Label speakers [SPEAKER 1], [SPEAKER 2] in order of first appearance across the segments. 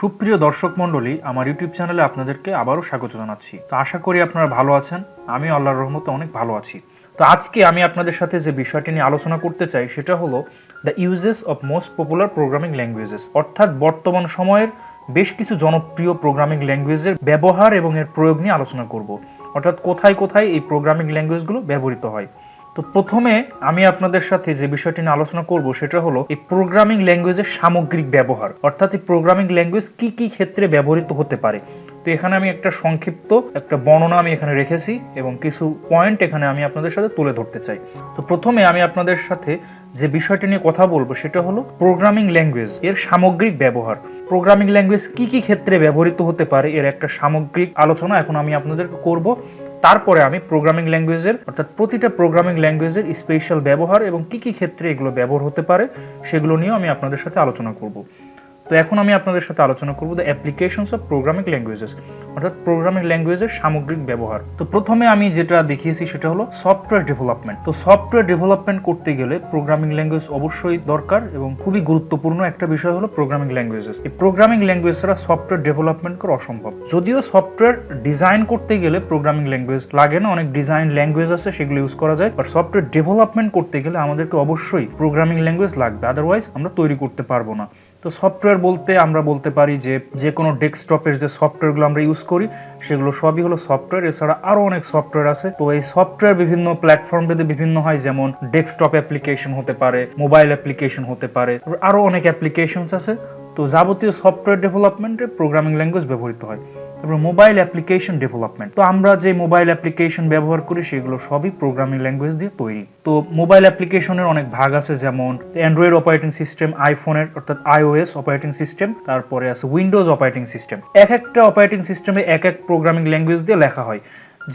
[SPEAKER 1] সুপ্রিয় দর্শক মণ্ডলী, আমার ইউটিউব চ্যানেলে আপনাদেরকে আবারও স্বাগত জানাচ্ছি। তো আশা করি আপনারা ভালো আছেন। আমি আল্লাহর রহমতে অনেক ভালো আছি। তো আজকে আমি আপনাদের সাথে যে বিষয়টি নিয়ে আলোচনা করতে চাই সেটা হলো the uses of most popular programming languages, অর্থাৎ বর্তমান সময়ের বেশ কিছু জনপ্রিয় প্রোগ্রামিং ল্যাঙ্গুয়েজের ব্যবহার এবং এর প্রয়োগ নিয়ে আলোচনা করব। অর্থাৎ কোথায় কোথায় এই প্রোগ্রামিং ল্যাঙ্গুয়েজগুলো ব্যবহৃত হয়। তো প্রথমে আমি আপনাদের সাথে যে বিষয়টি নিয়ে আলোচনা করব সেটা হলো এই প্রোগ্রামিং ল্যাঙ্গুয়েজের সামগ্রিক ব্যবহার, অর্থাৎ এই প্রোগ্রামিং ল্যাঙ্গুয়েজ কি কি ক্ষেত্রে ব্যবহৃত হতে পারে। তো এখানে আমি একটা সংক্ষিপ্ত বর্ণনা আমি এখানে রেখেছি এবং কিছু পয়েন্ট এখানে আমি আপনাদের সাথে তুলে ধরতে চাই। তো প্রথমে আমি আপনাদের সাথে যে বিষয়টি নিয়ে কথা বলবো সেটা হলো প্রোগ্রামিং ল্যাঙ্গুয়েজ এর সামগ্রিক ব্যবহার। প্রোগ্রামিং ল্যাঙ্গুয়েজ কি কি ক্ষেত্রে ব্যবহৃত হতে পারে এর একটা সামগ্রিক আলোচনা এখন আমি আপনাদেরকে করব। তারপরে আমি প্রোগ্রামিং ল্যাঙ্গুয়েজের অর্থাৎ প্রতিটা প্রোগ্রামিং ল্যাঙ্গুয়েজের স্পেশাল ব্যবহার এবং কি কি ক্ষেত্রে এগুলো ব্যবহার হতে পারে সেগুলো নিয়েও আমি আপনাদের সাথে আলোচনা করব। তো এখন আমি আপনাদের সাথে আলোচনা করব the applications of programming languages, অর্থাৎ প্রোগ্রামিং ল্যাঙ্গুয়েজের সামগ্রিক ব্যবহার। তো প্রথমে আমি যেটা দেখিয়েছি সেটা হলো সফটওয়্যার ডেভেলপমেন্ট। তো সফটওয়্যার ডেভেলপমেন্ট করতে গেলে প্রোগ্রামিং ল্যাঙ্গুয়েজ অবশ্যই দরকার এবং খুবই গুরুত্বপূর্ণ একটা বিষয় হলো প্রোগ্রামিং ল্যাঙ্গুয়েজেস। এই প্রোগ্রামিং ল্যাঙ্গুয়েজ ছাড়া সফটওয়্যার ডেভেলপমেন্ট করা অসম্ভব। যদিও সফটওয়্যার ডিজাইন করতে গেলে প্রোগ্রামিং ল্যাঙ্গুয়েজ লাগে না, অনেক ডিজাইন ল্যাঙ্গুয়েজ আছে সেগুলো ইউজ করা যায়, বাট সফটওয়্যার ডেভেলপমেন্ট করতে গেলে আমাদেরকে অবশ্যই প্রোগ্রামিং ল্যাঙ্গুয়েজ লাগবে, আদারওয়াইজ আমরা তৈরি করতে পারবো না। তো সফটওয়্যার বলতে আমরা বলতে পারি যে কোনো ডেস্কটপের যে সফটওয়্যারগুলো আমরা ইউজ করি সেগুলো সবই হলো সফটওয়্যার। এছাড়া আরও অনেক সফটওয়্যার আছে। তো এই সফটওয়্যার বিভিন্ন প্ল্যাটফর্ম ভেদে বিভিন্ন হয়, যেমন ডেস্কটপ অ্যাপ্লিকেশন হতে পারে, মোবাইল অ্যাপ্লিকেশন হতে পারে, আরও অনেক অ্যাপ্লিকেশনস আছে। তো যাবতীয় সফটওয়্যার ডেভেলপমেন্টে প্রোগ্রামিং ল্যাঙ্গুয়েজ ব্যবহৃত হয়। তারপর মোবাইল অ্যাপ্লিকেশন ডেভেলপমেন্ট। তো আমরা যে মোবাইল অ্যাপ্লিকেশন ব্যবহার করি সেগুলো সবই প্রোগ্রামিং ল্যাঙ্গুয়েজ দিয়ে তৈরি। তো মোবাইল অ্যাপ্লিকেশনের অনেক ভাগ আছে, যেমন অ্যান্ড্রয়েড অপারেটিং সিস্টেম, আইফোনের অর্থাৎ iOS অপারেটিং সিস্টেম, তারপরে আছে উইন্ডোজ অপারেটিং সিস্টেম। এক একটা অপারেটিং সিস্টেমে এক এক প্রোগ্রামিং ল্যাঙ্গুয়েজ দিয়ে লেখা হয়।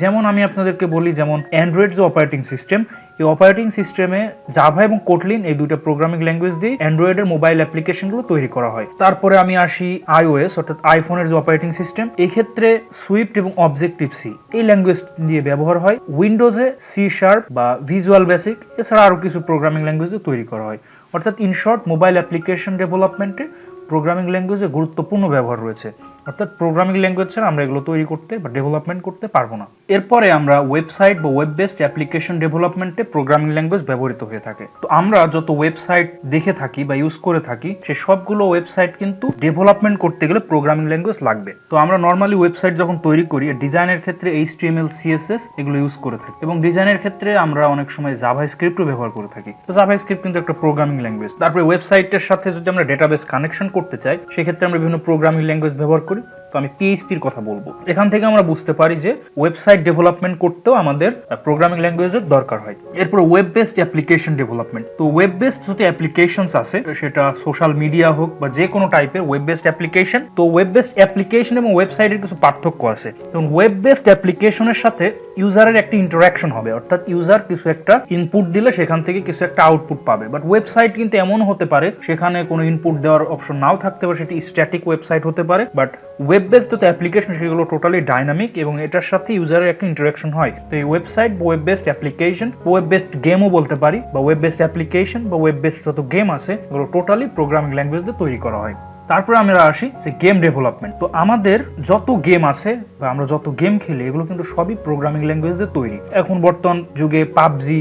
[SPEAKER 1] যেমন আমি আপনাদেরকে বলি, যেমন অ্যান্ড্রয়েড যে অপারেটিং সিস্টেম, এই অপারেটিং সিস্টেমে জাভা এবং কোটলিন এই দুইটা প্রোগ্রামিং ল্যাঙ্গুয়েজ দিয়ে অ্যান্ড্রয়েডের মোবাইল অ্যাপ্লিকেশনগুলো তৈরি করা হয়। তারপরে আমি আসি iOS অর্থাৎ আইফোনের যে অপারেটিং সিস্টেম, এই ক্ষেত্রে সুইফট এবং অবজেক্টিভ সি এই ল্যাঙ্গুয়েজ দিয়ে ব্যবহার হয়। উইন্ডোজে সি শার্প বা ভিজুয়াল বেসিক, এছাড়া আরও কিছু প্রোগ্রামিং ল্যাঙ্গুয়েজ দিয়ে তৈরি করা হয়। অর্থাৎ ইন শর্ট, মোবাইল অ্যাপ্লিকেশন ডেভেলপমেন্টে প্রোগ্রামিং ল্যাঙ্গুয়েজে গুরুত্বপূর্ণ ব্যবহার রয়েছে। অর্থাৎ প্রোগ্রামিং ল্যাঙ্গুয়েজ ছাড়া আমরা এগুলো তৈরি করতে বা ডেভেলপমেন্ট করতে পারবো না। এরপরে আমরা ওয়েবসাইট বা ওয়েব বেসড অ্যাপ্লিকেশন ডেভেলপমেন্টে প্রোগ্রামিং ল্যাঙ্গুয়েজ ব্যবহৃত হয়ে থাকে। তো আমরা যত ওয়েবসাইট দেখে থাকি বা ইউজ করে থাকি সে সবগুলো ওয়েবসাইট কিন্তু ডেভেলপমেন্ট করতে গেলে প্রোগ্রামিং ল্যাঙ্গুয়েজ লাগবে। তো আমরা নর্মালি ওয়েবসাইট যখন তৈরি করি, ডিজাইনের ক্ষেত্রে HTML CSS এগুলো ইউজ করে থাকি, এবং ডিজাইনের ক্ষেত্রে আমরা অনেক সময় জাভা স্ক্রিপ্টও ব্যবহার করে থাকি। তো জাভা স্ক্রিপ্ট কিন্তু একটা প্রোগ্রামিং ল্যাঙ্গুয়েজ। তারপরে ওয়েবসাইটের সাথে যদি আমরা ডেটাবেস কানেকশন করতে চাই সেক্ষেত্রে আমরা বিভিন্ন প্রোগ্রামিং ল্যাঙ্গুয়েজ ব্যবহার করি। তো আমি PHP-র কথা বলবো। এখান থেকে আমরা বুঝতে পারি যে ওয়েবসাইট ডেভেলপমেন্ট করতেও আমাদের প্রোগ্রামিং ল্যাঙ্গুয়েজের দরকার হয়। এরপর ওয়েব বেসড অ্যাপ্লিকেশন ডেভেলপমেন্ট। তো ওয়েব বেসড যত অ্যাপ্লিকেশনস আছে, সেটা সোশ্যাল মিডিয়া হোক বা যে কোনো টাইপের ওয়েব বেসড অ্যাপ্লিকেশন, তো ওয়েব বেসড অ্যাপ্লিকেশন এবং ওয়েবসাইটের কিছু পার্থক্য আছে। তো ওয়েব বেসড অ্যাপ্লিকেশনের সাথে ইউজারের একটা ইন্টারাকশন হবে, অর্থাৎ ইউজার কিছু একটা ইনপুট দিলে সেখান থেকে কিছু একটা আউটপুট পাবে। বাট ওয়েবসাইট কিন্তু এমন হতে পারে সেখানে কোনো ইনপুট দেওয়ার অপশন নাও থাকতে পারে, সেটি স্ট্যাটিক ওয়েবসাইট হতে পারে। বাট ওয়েব বেসড যত অ্যাপ্লিকেশন সেগুলো টোটালি ডাইনামিক এবং এটার সাথে ইউজারের একটা ইন্টারাকশন হয়। তো এই ওয়েবসাইট বা web based application, web based গেমও বলতে পারি, বা ওয়েব বেসড অ্যাপ্লিকেশন বা ওয়েব বেসড যত গেম আছে এগুলো টোটালি প্রোগ্রামিং ল্যাঙ্গুয়েজ দিয়ে তৈরি করা হয়। তারপরে আমরা আসি যে গেম ডেভেলপমেন্ট। তো আমাদের যত গেম আছে বা আমরা যত গেম খেলি এগুলো কিন্তু সবই প্রোগ্রামিং ল্যাঙ্গুয়েজ দিয়ে তৈরি। এখন বর্তমান যুগে পাবজি,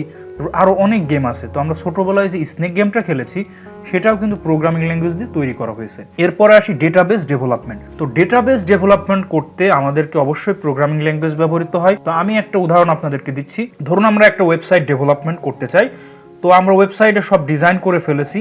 [SPEAKER 1] আরো অনেক গেম আছে। তো আমরা ছোটবেলায় যে স্নেক গেমটা খেলেছি সেটাও কিন্তু প্রোগ্রামিং ল্যাঙ্গুয়েজ দিয়ে তৈরি করা হয়েছে। এরপরে আসি ডেটাবেস ডেভেলপমেন্ট। তো ডেটাবেস ডেভেলপমেন্ট করতে আমাদেরকে অবশ্যই প্রোগ্রামিং ল্যাঙ্গুয়েজ ব্যবহৃত হয়। তো আমি একটা উদাহরণ আপনাদেরকে দিচ্ছি। ধরুন আমরা একটা ওয়েবসাইট ডেভেলপমেন্ট করতে চাই। তো আমরা ওয়েবসাইটে সব ডিজাইন করে ফেলেছি।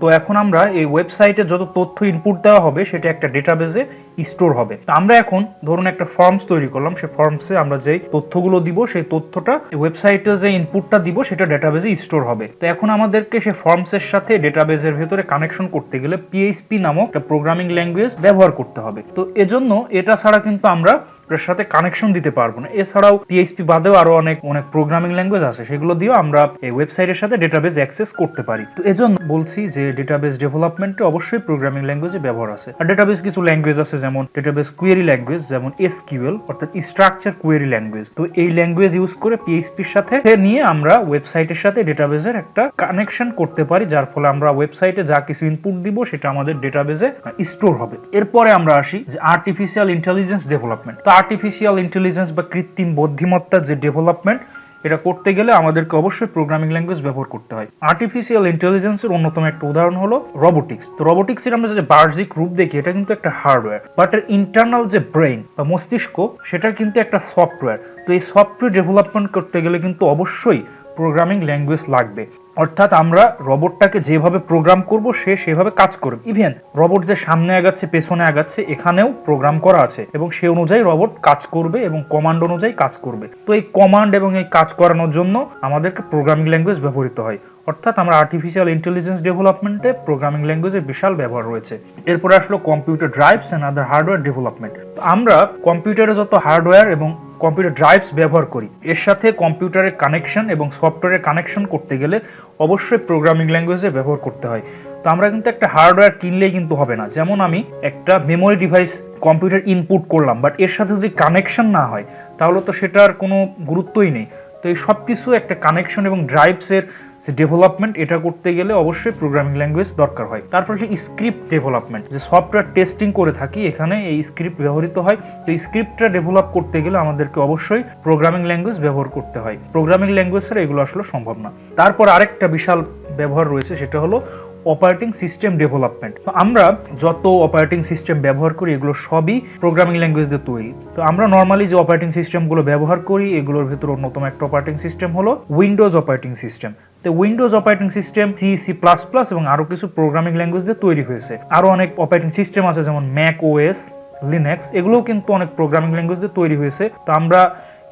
[SPEAKER 1] তো এখন আমরা এই ওয়েবসাইটে যত তথ্য ইনপুট দেওয়া হবে সেটা একটা ডেটাবেসে স্টোর হবে। তো আমরা এখন ধরুন একটা ফর্মস তৈরি করলাম, সেই ফর্মসে আমরা যেই তথ্যগুলো দিব সেই তথ্যটা ওয়েবসাইটে যে ইনপুটটা দিব সেটা ডেটাবেসে স্টোর হবে। তো এখন আমাদেরকে সেই ফর্মসের সাথে ডেটাবেসের ভেতরে কানেকশন করতে গেলে PHP নামক একটা প্রোগ্রামিং ল্যাঙ্গুয়েজ ব্যবহার করতে হবে। তো এজন্য এটা ছাড়া কিন্তু আমরা এর সাথে কানেকশন দিতে পারবো না। এছাড়াও পিএইচপি বাদেও আরো অনেক প্রোগ্রামিং ল্যাঙ্গুয়েজ আছে, সেগুলো দিয়েও আমরা এই ওয়েবসাইটের সাথে ডেটাবেস অ্যাক্সেস করতে পারি। তো এজন্য বলছি যে ডেটাবেস ডেভেলপমেন্টে অবশ্যই প্রোগ্রামিং ল্যাঙ্গুয়েজে ব্যবহার আছে। আর ডেটাবেস কিছু ল্যাঙ্গুয়েজ আছে, যেমন ডেটাবেস কোয়েরি ল্যাঙ্গুয়েজ, যেমন এসকিউএল অর্থাৎ স্ট্রাকচার কোয়েরি ল্যাঙ্গুয়েজ। তো এই ল্যাঙ্গুয়েজ ইউজ করে পিএইচপির সাথে নিয়ে আমরা ওয়েবসাইটের সাথে ডেটাবেসের একটা কানেকশন করতে পারি, যার ফলে আমরা ওয়েবসাইটে যা কিছু ইনপুট দিব সেটা আমাদের ডেটাবেসে স্টোর হবে। এরপরে আমরা আসি যে আর্টিফিশিয়াল ইন্টেলিজেন্স ডেভেলপমেন্ট। তো আর্টিফিশিয়াল ইন্টেলিজেন্স বা কৃত্রিম বুদ্ধিমত্তার যে ডেভেলপমেন্ট, এটা করতে গেলে আমাদেরকে অবশ্যই প্রোগ্রামিং ল্যাঙ্গুয়েজ ব্যবহার করতে হয়। আর্টিফিশিয়াল ইন্টেলিজেন্সের অন্যতম একটা উদাহরণ হলো রোবোটিক্স। তো রোবোটিক্সের আমরা যে বাহ্যিক রূপ দেখি, এটা কিন্তু একটা হার্ডওয়্যার, বাট এর ইন্টারনাল যে ব্রেইন বা মস্তিষ্ক, সেটা কিন্তু একটা সফটওয়্যার। তো এই সফটওয়্যার ডেভেলপমেন্ট করতে গেলে কিন্তু অবশ্যই প্রোগ্রামিং ল্যাঙ্গুয়েজ লাগবে। অর্থাৎ আমরা রোবটটাকে যেভাবে প্রোগ্রাম করব সে সেভাবে কাজ করবে। ইভেন রোবট যে সামনে আগাচ্ছে পেছনে আগাচ্ছে এখানেও প্রোগ্রাম করা আছে, এবং সে অনুযায়ী রোবট কাজ করবে এবং কমান্ড অনুযায়ী কাজ করবে। তো এই কমান্ড এবং এই কাজ করানোর জন্য আমাদেরকে প্রোগ্রামিং ল্যাঙ্গুয়েজ ব্যবহৃত হয়। অর্থাৎ আমরা আর্টিফিশিয়াল ইন্টেলিজেন্স ডেভেলপমেন্টে প্রোগ্রামিং ল্যাঙ্গুয়েজের বিশাল ব্যবহার রয়েছে। এরপরে আসলো computer drives and other hardware development. আমরা কম্পিউটারে যত হার্ডওয়্যার এবং কম্পিউটার ড্রাইভস ব্যবহার করি, এর সাথে কম্পিউটারের কানেকশন এবং সফটওয়্যারের কানেকশন করতে গেলে অবশ্যই প্রোগ্রামিং ল্যাঙ্গুয়েজে ব্যবহার করতে হয়। তো আমরা কিন্তু একটা হার্ডওয়্যার কিনলেই কিন্তু হবে না। যেমন আমি একটা মেমোরি ডিভাইস কম্পিউটার ইনপুট করলাম, বাট এর সাথে যদি কানেকশন না হয় তাহলে তো সেটার কোনো গুরুত্বই নেই। তো এই সব কিছু একটা কানেকশন এবং ড্রাইভসের যে ডেভেলপমেন্ট, এটা করতে গেলে অবশ্যই প্রোগ্রামিং ল্যাঙ্গুয়েজ দরকার হয়। তারপর হচ্ছে স্ক্রিপ্ট ডেভেলপমেন্ট, যে সফটওয়্যার টেস্টিং করে থাকি এখানে এই স্ক্রিপ্ট ব্যবহৃত হয়। তো এই স্ক্রিপ্টটা ডেভেলপ করতে গেলে আমাদেরকে অবশ্যই প্রোগ্রামিং ল্যাঙ্গুয়েজ ব্যবহার করতে হয়। প্রোগ্রামিং ল্যাঙ্গুয়েজ ছাড়া এগুলো আসলে সম্ভব না। তারপর আরেকটা বিশাল ব্যবহার রয়েছে, সেটা হলো অপারেটিং সিস্টেম ডেভেলপমেন্ট। তো আমরা যত অপারেটিং সিস্টেম ব্যবহার করি এগুলো সবই প্রোগ্রামিং ল্যাঙ্গুয়েজ দিয়ে তৈরি। তো আমরা নর্মালি যে অপারেটিং সিস্টেমগুলো ব্যবহার করি এগুলোর ভিতর অন্যতম একটা অপারেটিং সিস্টেম হলো উইন্ডোজ অপারেটিং সিস্টেম। তো Windows operating system C, C plus plus এবং আরো কিছু প্রোগ্রামিং ল্যাঙ্গুয়েজ দিয়ে তৈরি হয়েছে। আরো অনেক অপারেটিং সিস্টেম আছে, যেমন ম্যাক ওএস, লিনাক্স, এগুলোও কিন্তু অনেক প্রোগ্রামিং ল্যাঙ্গুয়েজ দিয়ে তৈরি হয়েছে। তো আমরা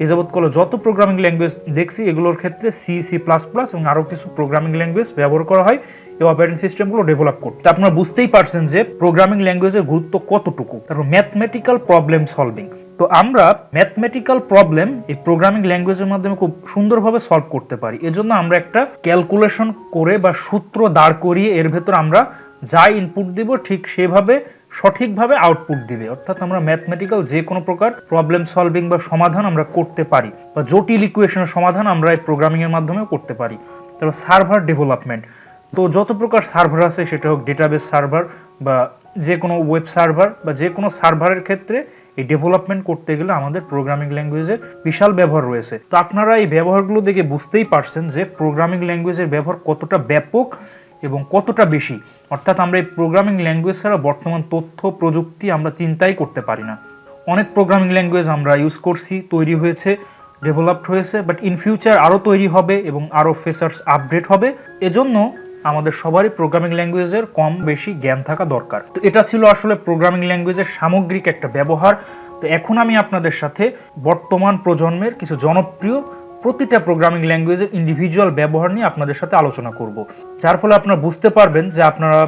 [SPEAKER 1] এ যাবৎকালে যত প্রোগ্রামিং ল্যাঙ্গুয়েজ দেখছি এগুলোর ক্ষেত্রে সি, সি প্লাস প্লাস এবং আরো কিছু প্রোগ্রামিং ল্যাঙ্গুয়েজ ব্যবহার করা হয় এই অপারেটিং সিস্টেমগুলো ডেভেলপ করতে। আপনারা বুঝতেই পারছেন যে প্রোগ্রামিং ল্যাঙ্গুয়েজের গুরুত্ব কতটুকু। তারপর ম্যাথমেটিক্যাল প্রবলেম সলভিং। তো আমরা ম্যাথমেটিক্যাল প্রবলেম এই প্রোগ্রামিং ল্যাঙ্গুয়েজের মাধ্যমে খুব সুন্দরভাবে সলভ করতে পারি। এজন্য আমরা একটা ক্যালকুলেশন করে বা সূত্র দাঁড় করিয়ে এর ভেতর আমরা যা ইনপুট দিব ঠিক সেভাবে সঠিকভাবে আউটপুট দিবে। অর্থাৎ আমরা ম্যাথমেটিক্যাল যে কোনো প্রকার প্রবলেম সলভিং বা সমাধান আমরা করতে পারি, বা জটিল ইকুয়েশনের সমাধান আমরা এই প্রোগ্রামিং এর মাধ্যমে করতে পারি। তারপর সার্ভার ডেভেলপমেন্ট। তো যত প্রকার সার্ভার আছে, সেটা হোক ডেটাবেস সার্ভার বা যে কোনো ওয়েব সার্ভার বা যে কোনো সার্ভারের ক্ষেত্রে এই ডেভেলপমেন্ট করতে গেলে আমাদের প্রোগ্রামিং ল্যাঙ্গুয়েজের বিশাল ব্যবহার রয়েছে। তো আপনারা এই ব্যবহারগুলো দেখে বুঝতেই পারছেন যে প্রোগ্রামিং ল্যাঙ্গুয়েজের ব্যবহার কতটা ব্যাপক এবং কতটা বেশি। অর্থাৎ আমরা এই প্রোগ্রামিং ল্যাঙ্গুয়েজ ছাড়া বর্তমান তথ্য প্রযুক্তি আমরা চিন্তাই করতে পারি না। অনেক প্রোগ্রামিং ল্যাঙ্গুয়েজ আমরা ইউজ করছি, তৈরি হয়েছে, ডেভেলপড হয়েছে, বাট ইন ফিউচার আরও তৈরি হবে এবং আরও ফিচার্স আপডেট হবে। এজন্য আমাদের সবারই প্রোগ্রামিং ল্যাঙ্গুয়েজের কম বেশি জ্ঞান থাকা দরকার। তো এটা ছিল আসলে প্রোগ্রামিং ল্যাঙ্গুয়েজের সামগ্রিক একটা ব্যবহার। তো এখন আমি আপনাদের সাথে বর্তমান প্রজন্মের কিছু জনপ্রিয় প্রতিটা প্রোগ্রামিং ল্যাঙ্গুয়েজের ইন্ডিভিজুয়াল ব্যবহার নিয়ে আপনাদের সাথে আলোচনা করব, যার ফলে আপনারা বুঝতে পারবেন যে আপনারা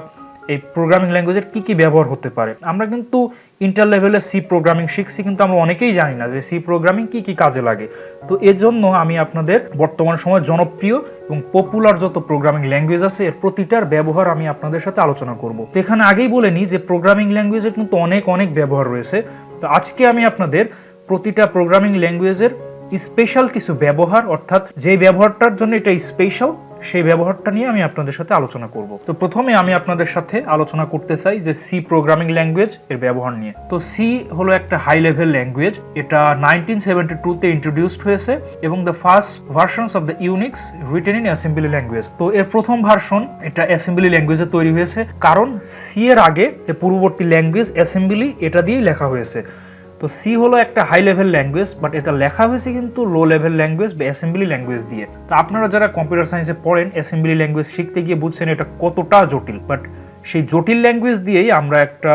[SPEAKER 1] এই প্রোগ্রামিং ল্যাঙ্গুয়েজের কি কি ব্যবহার হতে পারে। আমরা কিন্তু ইন্টার লেভেলে সি প্রোগ্রামিং শিখছি, কিন্তু আমরা অনেকেই জানি না যে সি প্রোগ্রামিং কি কি কাজে লাগে। তো এজন্য আমি আপনাদের বর্তমান সময় জনপ্রিয় এবং পপুলার যত প্রোগ্রামিং ল্যাঙ্গুয়েজ আছে এর প্রতিটার ব্যবহার আমি আপনাদের সাথে আলোচনা করব। তো এখানে আগেই বলে নিই যে প্রোগ্রামিং ল্যাঙ্গুয়েজের কিন্তু অনেক অনেক ব্যবহার রয়েছে। তো আজকে আমি আপনাদের প্রতিটা প্রোগ্রামিং ল্যাঙ্গুয়েজের স্পেশাল কিছু ব্যবহার, অর্থাৎ যে ব্যবহারটার জন্য এটা স্পেশাল, সেই ব্যবহারটা নিয়ে আমি আপনাদের সাথে আলোচনা করব। তো প্রথমে আমি আপনাদের সাথে আলোচনা করতে চাই যে সি প্রোগ্রামিং ল্যাঙ্গুয়েজ এর ব্যবহার নিয়ে। তো সি হলো একটা হাই লেভেল ল্যাঙ্গুয়েজ। এটা 1972 তে ইন্ট্রোডিউসড হয়েছে এবং the first versions of the Unix written in assembly language. তো এর প্রথম ভার্সন এটা অ্যাসেম্বলি ল্যাঙ্গুয়েজে তৈরি হয়েছে, কারণ সি এর আগে যে পূর্ববর্তী ল্যাঙ্গুয়েজ অ্যাসেম্বলি, এটা দিয়েই লেখা হয়েছে। তো সি হলো একটা হাই লেভেল ল্যাঙ্গুয়েজ, বাট এটা লেখা হয়েছে কিন্তু লো লেভেল ল্যাঙ্গুয়েজ বা অ্যাসেম্বলি ল্যাঙ্গুয়েজ দিয়ে। তো আপনারা যারা কম্পিউটার সায়েন্সে পড়েন, অ্যাসেম্বলি ল্যাঙ্গুয়েজ শিখতে গিয়ে বুঝছেন এটা কতটা জটিল, বাট সেই জটিল ল্যাঙ্গুয়েজ দিয়েই আমরা একটা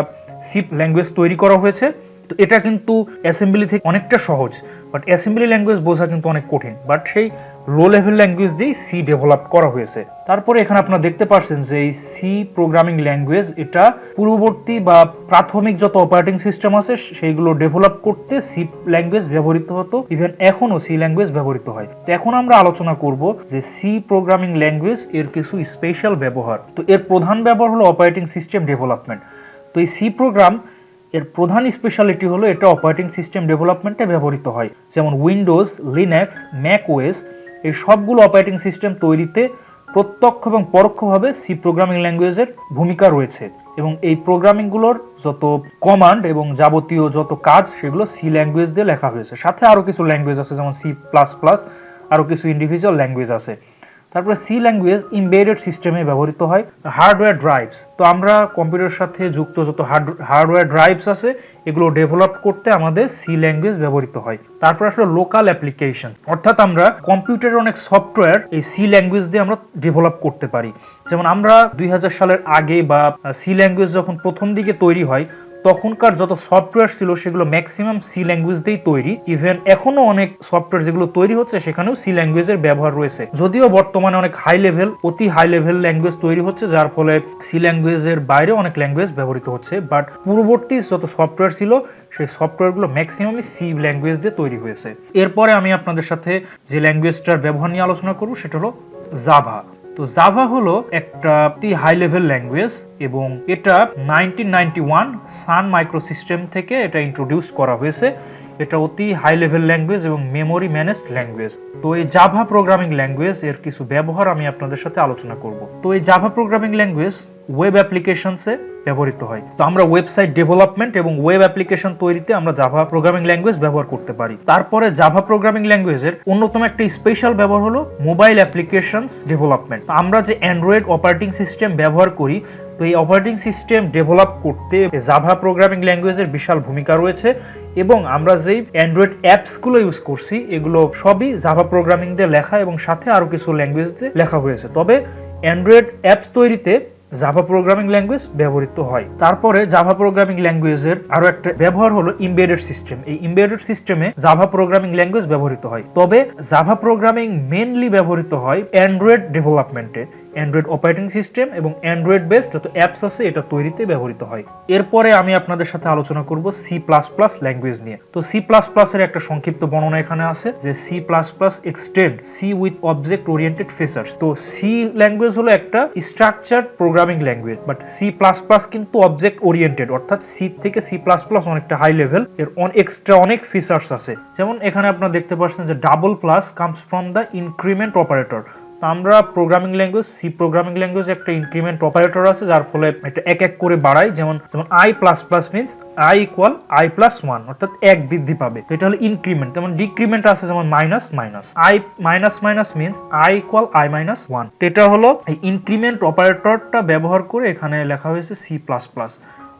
[SPEAKER 1] সি ল্যাঙ্গুয়েজ তৈরি করা হয়েছে। তো এটা কিন্তু অ্যাসেম্বলি থেকে অনেকটা সহজ, বাট অ্যাসেম্বলি ল্যাঙ্গুয়েজ বোঝা কিন্তু অনেক কঠিন। বাট সেই লো লেভেল ল্যাঙ্গুয়েজ দিয়ে সি ডেভেলপ করা হয়েছে। তারপরে এখানে আপনারা দেখতে পাচ্ছেন যে এই সি প্রোগ্রামিং ল্যাঙ্গুয়েজ এটা পূর্ববর্তী বা প্রাথমিক যত অপারেটিং সিস্টেম আছে সেইগুলো ডেভেলপ করতে সি ল্যাঙ্গুয়েজ ব্যবহৃত হতো, ইভেন এখনো সি ল্যাঙ্গুয়েজ ব্যবহৃত হয়। তো এখন আমরা আলোচনা করব যে সি প্রোগ্রামিং ল্যাঙ্গুয়েজ এর কিছু স্পেশাল ব্যবহার। তো এর প্রধান ব্যবহার হলো অপারেটিং সিস্টেম ডেভেলপমেন্ট। তো এই সি প্রোগ্রাম এর প্রধান স্পেশালিটি হলো এটা অপারেটিং সিস্টেম ডেভেলপমেন্টে ব্যবহৃত হয়, যেমন উইন্ডোজ, লিনাক্স, ম্যাক ওএস এই সবগুলো অপারেটিং সিস্টেম তৈরিতে প্রত্যক্ষ এবং পরোক্ষভাবে সি প্রোগ্রামিং ল্যাঙ্গুয়েজের ভূমিকা রয়েছে, এবং এই প্রোগ্রামিংগুলোর যত কমান্ড এবং যাবতীয় যত কাজ সেগুলো সি ল্যাঙ্গুয়েজ দিয়ে লেখা হয়েছে। সাথে আরও কিছু ল্যাঙ্গুয়েজ আছে যেমন সি প্লাস প্লাস, আরও কিছু ইন্ডিভিজুয়াল ল্যাঙ্গুয়েজ আছে। তারপরে সি ল্যাঙ্গুয়েজ এমবেডেড সিস্টেমে ব্যবহৃত হয়। হার্ডওয়্যার ড্রাইভস, তো আমরা কম্পিউটারের সাথে যুক্ত যত হার্ডওয়্যার ড্রাইভস আছে এগুলো ডেভেলপ করতে আমাদের সি ল্যাঙ্গুয়েজ ব্যবহৃত হয়। তারপর আসলে লোকাল অ্যাপ্লিকেশন, অর্থাৎ আমরা কম্পিউটারের অনেক সফটওয়্যার এই সি ল্যাঙ্গুয়েজ দিয়ে আমরা ডেভেলপ করতে পারি। যেমন আমরা 2000 সালের আগে বা সি ল্যাঙ্গুয়েজ যখন প্রথম দিকে তৈরি হয় তখনকার যত সফটওয়্যার ছিল সেগুলো ম্যাক্সিমাম সি ল্যাঙ্গুয়েজ দিয়েই তৈরি। ইভেন এখনো অনেক সফটওয়্যার যেগুলো তৈরি হচ্ছে সেখানেও সি ল্যাঙ্গুয়েজের ব্যবহার রয়েছে, যদিও বর্তমানে অনেক অতি হাই লেভেল ল্যাঙ্গুয়েজ তৈরি হচ্ছে যার ফলে সি ল্যাঙ্গুয়েজের বাইরে অনেক ল্যাঙ্গুয়েজ ব্যবহৃত হচ্ছে। বাট পূর্ববর্তী যত সফটওয়্যার ছিল সেই সফটওয়্যারগুলো ম্যাক্সিমামই সি ল্যাঙ্গুয়েজ দিয়ে তৈরি হয়েছে। এরপরে আমি আপনাদের সাথে যে ল্যাঙ্গুয়েজটার ব্যবহার নিয়ে আলোচনা করব সেটা হলো জাভা। তো জাভা হলো একটা হাই লেভেল ল্যাঙ্গুয়েজ এবং এটা 1991 সান মাইক্রো সিস্টেম থেকে এটা ইন্ট্রোডিউস করা হয়েছে। এটা অতি হাই লেভেল ল্যাঙ্গুয়েজ এবং মেমোরি ম্যানেজড ল্যাঙ্গুয়েজ। তো এই জাভা প্রোগ্রামিং ল্যাঙ্গুয়েজ এর কিছু ব্যবহার আমি আপনাদের সাথে আলোচনা করব। তো এই জাভা প্রোগ্রামিং ল্যাঙ্গুয়েজ ওয়েব অ্যাপ্লিকেশনসে ব্যবহৃত হয়। তো আমরা ওয়েবসাইট ডেভেলপমেন্ট এবং ওয়েব অ্যাপ্লিকেশন তৈরিতে আমরা জাভা প্রোগ্রামিং ল্যাঙ্গুয়েজ ব্যবহার করতে পারি। তারপরে জাভা প্রোগ্রামিং ল্যাঙ্গুয়েজের অন্যতম একটা স্পেশাল ব্যবহার হলো মোবাইল অ্যাপ্লিকেশনস ডেভেলপমেন্ট। আমরা যে অ্যান্ড্রয়েড অপারেটিং সিস্টেম ব্যবহার করি, তো এই অপারেটিং সিস্টেম ডেভেলপ করতে জাভা প্রোগ্রামিং ল্যাঙ্গুয়েজের বিশাল ভূমিকা রয়েছে, এবং আমরা যেই অ্যান্ড্রয়েড অ্যাপসগুলো ইউজ করছি এগুলো সবই জাভা প্রোগ্রামিং দিয়ে লেখা এবং সাথে আরও কিছু ল্যাঙ্গুয়েজ দিয়ে লেখা হয়েছে। তবে অ্যান্ড্রয়েড অ্যাপস তৈরিতে জাভা প্রোগ্রামিং ল্যাঙ্গুয়েজ ব্যবহৃত হয়। তারপরে জাভা প্রোগ্রামিং ল্যাঙ্গুয়েজের আরো একটা ব্যবহার হলো এমবেডেড সিস্টেম। এই এমবেডেড সিস্টেমে জাভা প্রোগ্রামিং ল্যাঙ্গুয়েজ ব্যবহৃত হয়। তবে জাভা প্রোগ্রামিং মেইনলি ব্যবহৃত হয় অ্যান্ড্রয়েড ডেভেলপমেন্টে, অ্যান্ড্রয়েড অপারেটিং সিস্টেম এবং অ্যান্ড্রয়েড বেসড যত অ্যাপস আছে এটা তৈরিতে ব্যবহৃত হয়। এরপরে আমি আপনাদের সাথে আলোচনা করব সি প্লাস প্লাস ল্যাঙ্গুয়েজ নিয়ে। তো সি প্লাস প্লাস এর একটা সংক্ষিপ্ত বর্ণনা এখানে আছে যে C plus plus extend C with object oriented features. তো সি ল্যাঙ্গুয়েজ হলো একটা structured programming language, but C plus plus কিন্তু অবজেক্ট ওরিয়েন্টেড, অর্থাৎ সি থেকে সি প্লাস প্লাস অনেকটা হাই লেভেল, এর এক্সট্রা অনেক ফিচার্স আছে। যেমন এখানে আপনারা দেখতে পাচ্ছেন যে double plus comes from the increment operator. আমরা programming language C programming language একটা ইনক্রিমেন্ট অপারেটর আছে যার ফলে এটা এক এক করে বাড়ায়। যেমন I plus plus means I equal I plus one, অর্থাৎ এক বৃদ্ধি পাবে। তো এটা হলো ইনক্রিমেন্ট। যেমন ডিক্রিমেন্ট আছে যেমন minus minus, I minus minus means I equal I minus one. এটা হলো এই ইনক্রিমেন্ট অপারেটরটা ব্যবহার করে এখানে লেখা হয়েছে সি প্লাস প্লাস,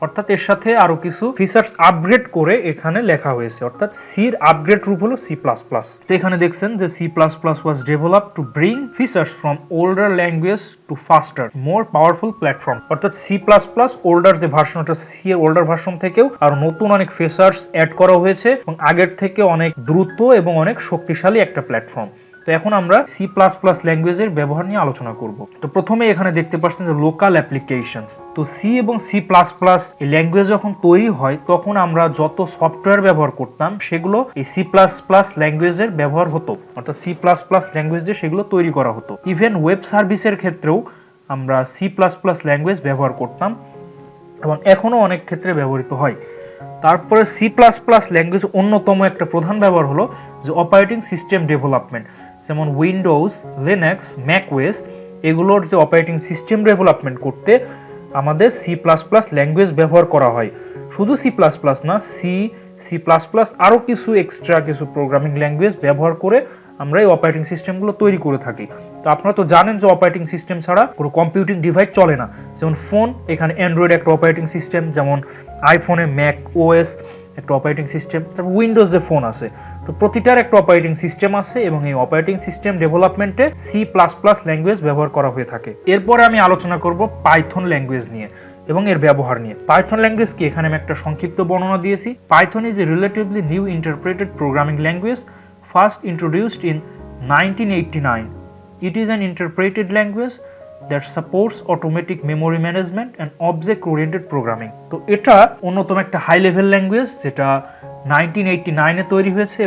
[SPEAKER 1] অর্থাৎ এর সাথে আরো কিছু ফিচার্স আপগ্রেড করে এখানে লেখা হয়েছে, অর্থাৎ সির আপগ্রেড রূপ হলো সি প্লাস প্লাস। তো এখানে দেখছেন যে C plus plus was developed to bring features from older language to faster more powerful platform. অর্থাৎ সি প্লাস প্লাস ওল্ডার যে ভার্সন, অর্থাৎ সি এর ওল্ডার ভার্সন থেকেও আর নতুন অনেক ফিচার্স অ্যাড করা হয়েছে এবং আগের থেকে অনেক দ্রুত এবং অনেক শক্তিশালী একটা প্ল্যাটফর্ম। তো এখন আমরা সি প্লাস প্লাস ল্যাঙ্গুয়েজের ব্যবহার নিয়ে আলোচনা করব। তো প্রথমে এখানে দেখতে পাচ্ছেন যে লোকাল অ্যাপ্লিকেশনস। তো সি এবং সি প্লাস প্লাস এই ল্যাঙ্গুয়েজ যখন তৈরি হয় তখন আমরা যত সফটওয়্যার ব্যবহার করতাম সেগুলো এই সি প্লাস প্লাস ল্যাঙ্গুয়েজের ব্যবহার হতো, অর্থাৎ সি প্লাস প্লাস ল্যাঙ্গুয়েজ দিয়ে সেগুলো তৈরি করা হতো। ইভেন ওয়েব সার্ভিসের ক্ষেত্রেও আমরা সি প্লাস প্লাস ল্যাঙ্গুয়েজ ব্যবহার করতাম এবং এখনো অনেক ক্ষেত্রে ব্যবহৃত হয়। তারপরে সি প্লাস প্লাস ল্যাঙ্গুয়েজ অন্যতম একটা প্রধান ব্যবহার হলো যে অপারেটিং সিস্টেম ডেভেলপমেন্ট। যেমন উইন্ডোজ, লিনাক্স, ম্যাক ওএস এগুলোর যে অপারেটিং সিস্টেম ডেভেলপমেন্ট করতে আমাদের সি প্লাস প্লাস ল্যাঙ্গুয়েজ ব্যবহার করা হয়। শুধু সি প্লাস প্লাস না, সি প্লাস প্লাস আরও কিছু এক্সট্রা কিছু প্রোগ্রামিং ল্যাঙ্গুয়েজ ব্যবহার করে আমরা এই অপারেটিং সিস্টেমগুলো তৈরি করে থাকি। তো আপনারা তো জানেন যে অপারেটিং সিস্টেম ছাড়া কোনো কম্পিউটিং ডিভাইস চলে না। যেমন ফোন, এখানে অ্যান্ড্রয়েড একটা অপারেটিং সিস্টেম, যেমন আইফোনে ম্যাক ওএস একটা অপারেটিং সিস্টেম, তারপর উইন্ডোজ যে ফোন আছে, তো প্রতিটার একটা অপারেটিং সিস্টেম আছে এবং এই অপারেটিং সিস্টেম ডেভেলপমেন্টে সি প্লাস প্লাস ল্যাঙ্গুয়েজ ব্যবহার করা হয়ে থাকে। এরপরে আমি আলোচনা করব পাইথন ল্যাঙ্গুয়েজ নিয়ে এবং এর ব্যবহার নিয়ে। পাইথন ল্যাঙ্গুয়েজ কি, এখানে আমি একটা সংক্ষিপ্ত বর্ণনা দিয়েছি। Python is a relatively new interpreted programming language first introduced in 1989. It is an interpreted language that supports automatic memory management and object oriented programming. তো এটা অন্যতম একটা হাই লেভেল ল্যাঙ্গুয়েজ যেটা 1989 এ তৈরি হয়েছে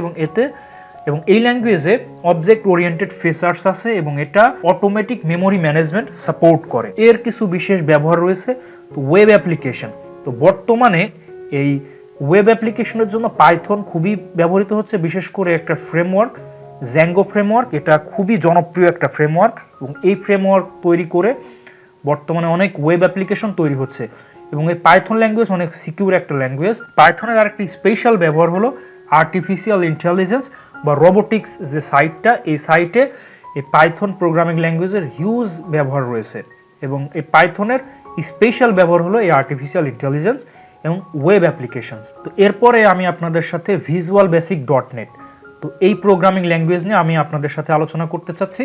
[SPEAKER 1] এবং এই ল্যাঙ্গুয়েজে অবজেক্ট ওরিয়েন্টেড ফিচার্স আছে এবং এটা অটোমেটিক মেমোরি ম্যানেজমেন্ট সাপোর্ট করে। এর কিছু বিশেষ ব্যবহার রয়েছে। তো ওয়েব অ্যাপ্লিকেশন, তো বর্তমানে এই ওয়েব অ্যাপ্লিকেশনের জন্য পাইথন খুবই ব্যবহৃত হচ্ছে, বিশেষ করে একটা ফ্রেমওয়ার্ক জ্যাঙ্গো ফ্রেমওয়ার্ক, এটা খুবই জনপ্রিয় একটা ফ্রেমওয়ার্ক এবং এই ফ্রেমওয়ার্ক তৈরি করে বর্তমানে অনেক ওয়েব অ্যাপ্লিকেশন তৈরি হচ্ছে এবং এই পাইথন ল্যাঙ্গুয়েজ অনেক সিকিউর একটা ল্যাঙ্গুয়েজ। পাইথনের আরেকটি স্পেশাল ব্যবহার হলো আর্টিফিশিয়াল ইন্টেলিজেন্স বা রোবোটিক্স যে সাইটটা, এই সাইটে এই পাইথন প্রোগ্রামিং ল্যাঙ্গুয়েজের হিউজ ব্যবহার রয়েছে এবং এই পাইথনের স্পেশাল ব্যবহার হলো এই আর্টিফিশিয়াল ইন্টেলিজেন্স এবং ওয়েব অ্যাপ্লিকেশনস। তো এরপরে আমি আপনাদের সাথে ভিজুয়াল বেসিক .NET, তো এই প্রোগ্রামিং ল্যাঙ্গুয়েজ নিয়ে আমি আপনাদের সাথে আলোচনা করতে চাচ্ছি।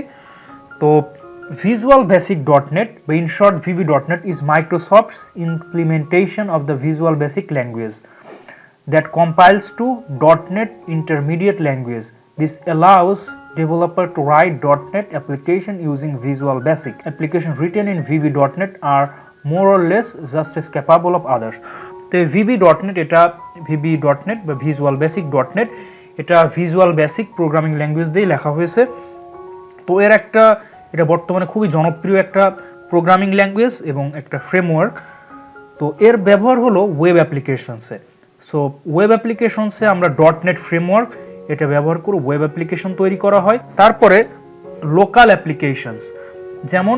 [SPEAKER 1] তো ভিজুয়াল বেসিক .NET বা in short VB.NET is Microsoft's implementation of the Visual Basic language that compiles to .NET Intermediate language. This allows developer to write .NET application using Visual Basic. Applications written in VB.NET are more or less just as capable of others. তো VB.NET এটা VB.NET বা Visual Basic .NET এটা visual basic programming language দিয়ে লেখা হয়েছে। তো এটা বর্তমানে খুবই জনপ্রিয় একটা প্রোগ্রামিং ল্যাঙ্গুয়েজ এবং একটা ফ্রেমওয়ার্ক। তো এর ব্যবহার হলো ওয়েব অ্যাপ্লিকেশনসে। সো ওয়েব অ্যাপ্লিকেশনসে আমরা .NET ফ্রেমওয়ার্ক এটা ব্যবহার করে ওয়েব অ্যাপ্লিকেশন তৈরি করা হয়। তারপরে লোকাল অ্যাপ্লিকেশনস, যেমন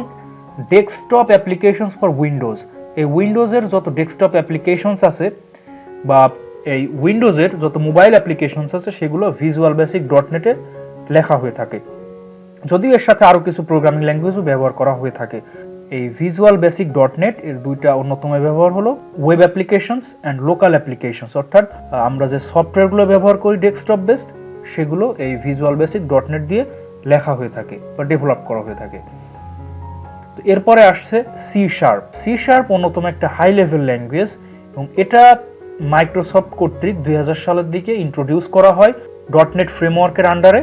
[SPEAKER 1] ডেস্কটপ অ্যাপ্লিকেশনস ফর উইন্ডোজ। এই উইন্ডোজের যত ডেস্কটপ অ্যাপ্লিকেশনস আছে বা এই উইন্ডোজের যত মোবাইল অ্যাপ্লিকেশনস আছে সেগুলো ভিজুয়াল বেসিক .NET এ লেখা হয়ে থাকে, যদিও এর সাথে আরও কিছু প্রোগ্রামিং ল্যাঙ্গুয়েজও ব্যবহার করা হয়ে থাকে। এই ভিজুয়াল বেসিক .NET এর দুইটা অন্যতম ব্যবহার হলো web applications and local applications, অর্থাৎ আমরা যে সফটওয়্যারগুলো ব্যবহার করি ডেস্কটপ বেসড সেগুলো এই ভিজুয়াল বেসিক .NET দিয়ে লেখা হয়ে থাকে বা ডেভেলপ করা হয়ে থাকে। তো এরপরে আসছে C#। অন্যতম একটা হাই লেভেল ল্যাঙ্গুয়েজ এবং এটা মাইক্রোসফট কর্তৃক 2000 সালের দিকে ইন্ট্রোডিউস করা হয় .NET ফ্রেমওয়ার্কের আন্ডারে।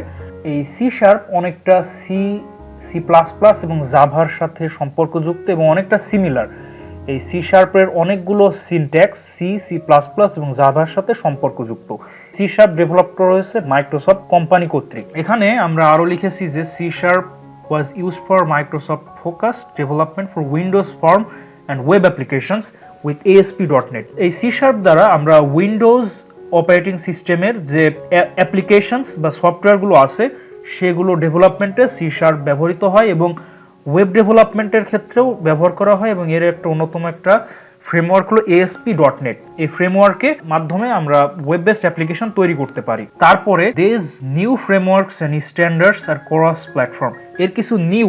[SPEAKER 1] এই C# অনেকটা C++ এবং জাভার সাথে সম্পর্কযুক্ত এবং অনেকটা সিমিলার। এই C# এর অনেকগুলো সিনট্যাক্স C++ এবং জাভার সাথে সম্পর্কযুক্ত। C# ডেভেলপ করা হয়েছে মাইক্রোসফট কোম্পানি কর্তৃক। এখানে আমরা আরও লিখেছি যে C# was used for Microsoft focused development for Windows Form and web applications with ASP.NET. এই C# দ্বারা আমরা উইন্ডোজ অপারেটিং সিস্টেমের যে অ্যাপ্লিকেশনস বা সফটওয়্যারগুলো আছে সেগুলো ডেভেলপমেন্টে C# ব্যবহৃত হয় এবং ওয়েব ডেভেলপমেন্টের ক্ষেত্রেও ব্যবহার করা হয় এবং এর একটা অন্যতম একটা ফ্রেমওয়ার্ক হলো ASP.NET। এই ফ্রেমওয়ার্কের মাধ্যমে আমরা ওয়েব বেসড অ্যাপ্লিকেশন তৈরি করতে পারি। তারপরে these new frameworks and standards আর ক্রস প্ল্যাটফর্ম। এর কিছু নিউ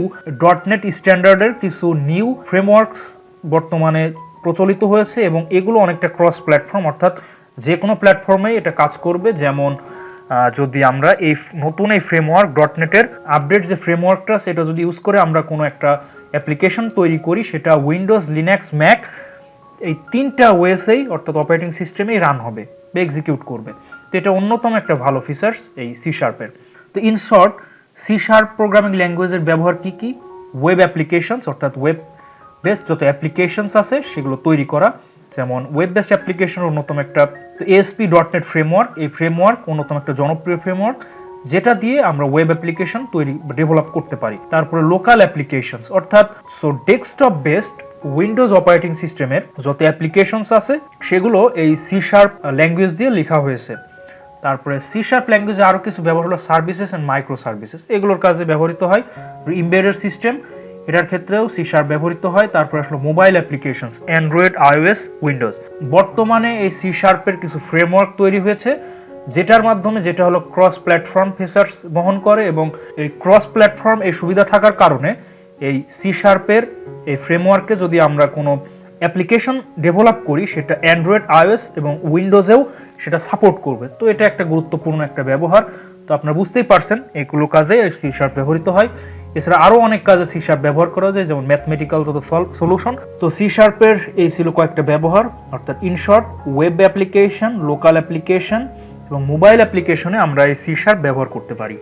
[SPEAKER 1] .NET স্ট্যান্ডার্ডের কিছু নিউ ফ্রেমওয়ার্কস বর্তমানে প্রচলিত হয়েছে এবং এগুলো অনেকটা ক্রস প্ল্যাটফর্ম, অর্থাৎ যে কোনো প্ল্যাটফর্মে এটা কাজ করবে। যেমন যদি আমরা এই নতুন এই ফ্রেমওয়ার্ক .NET এর আপডেট যে ফ্রেমওয়ার্কটা সেটা যদি ইউজ করে আমরা কোনো একটা অ্যাপ্লিকেশন তৈরি করি, সেটা উইন্ডোজ, লিনাক্স, ম্যাক এই তিনটা ওয়েসেই অর্থাৎ অপারেটিং সিস্টেমেই রান হবে বা এক্সিকিউট করবে। তো এটা অন্যতম একটা ভালো ফিচার্স এই C#। তো ইন শর্ট C# প্রোগ্রামিং ল্যাঙ্গুয়েজের ব্যবহার কি কি? ওয়েব অ্যাপ্লিকেশনস অর্থাৎ ওয়েব বেসড যত অ্যাপ্লিকেশনস আছে সেগুলো তৈরি করা, যেমন ওয়েব বেসড অ্যাপ্লিকেশনের অন্যতম একটা ASP.NET ফ্রেমওয়ার্ক। এই ফ্রেমওয়ার্ক অন্যতম একটা জনপ্রিয় ফ্রেমওয়ার্ক যেটা দিয়ে আমরা ওয়েব অ্যাপ্লিকেশন তৈরি ডেভেলপ করতে পারি। তারপরে লোকাল অ্যাপ্লিকেশনস অর্থাৎ ডেস্কটপ বেসড উইন্ডোজ অপারেটিং সিস্টেমের যত অ্যাপ্লিকেশনস আছে সেগুলো এই C# ল্যাঙ্গুয়েজ দিয়ে লেখা হয়েছে। তারপরে C# ল্যাঙ্গুয়েজে আরও কিছু ব্যবহার হলো সার্ভিসেস অ্যান্ড মাইক্রো সার্ভিসেস, এগুলোর কাজে ব্যবহৃত হয়। এমবেডেড সিস্টেম এটার ক্ষেত্রেও C# ব্যবহৃত হয়। তারপরে আসলে mobile applications Android, iOS, Windows. বর্তমানে এই C# এর কিছু ফ্রেমওয়ার্ক তৈরি হয়েছে যেটা হলো ক্রস প্ল্যাটফর্ম ফিচার্স বহন করে এবং এই ক্রস প্ল্যাটফর্ম এই সুবিধা থাকার কারণে এই C# এর এই ফ্রেমওয়ার্কে যদি আমরা কোনো অ্যাপ্লিকেশন ডেভেলপ করি সেটা অ্যান্ড্রয়েড, iOS এবং উইন্ডোজেও সেটা সাপোর্ট করবে। তো এটা একটা গুরুত্বপূর্ণ একটা ব্যবহার। তো আপনারা বুঝতেই পারছেন এগুলো কাজে C# ব্যবহৃত হয়। এছাড়া আরও অনেক কাজে C# ব্যবহার করা যায়, যেমন ম্যাথমেটিক্যাল যত সলিউশন। তো C# এর এই ছিল কয়েকটা ব্যবহার, অর্থাৎ in short web application, local application এবং মোবাইল অ্যাপ্লিকেশনে আমরা এই C# ব্যবহার করতে পারি।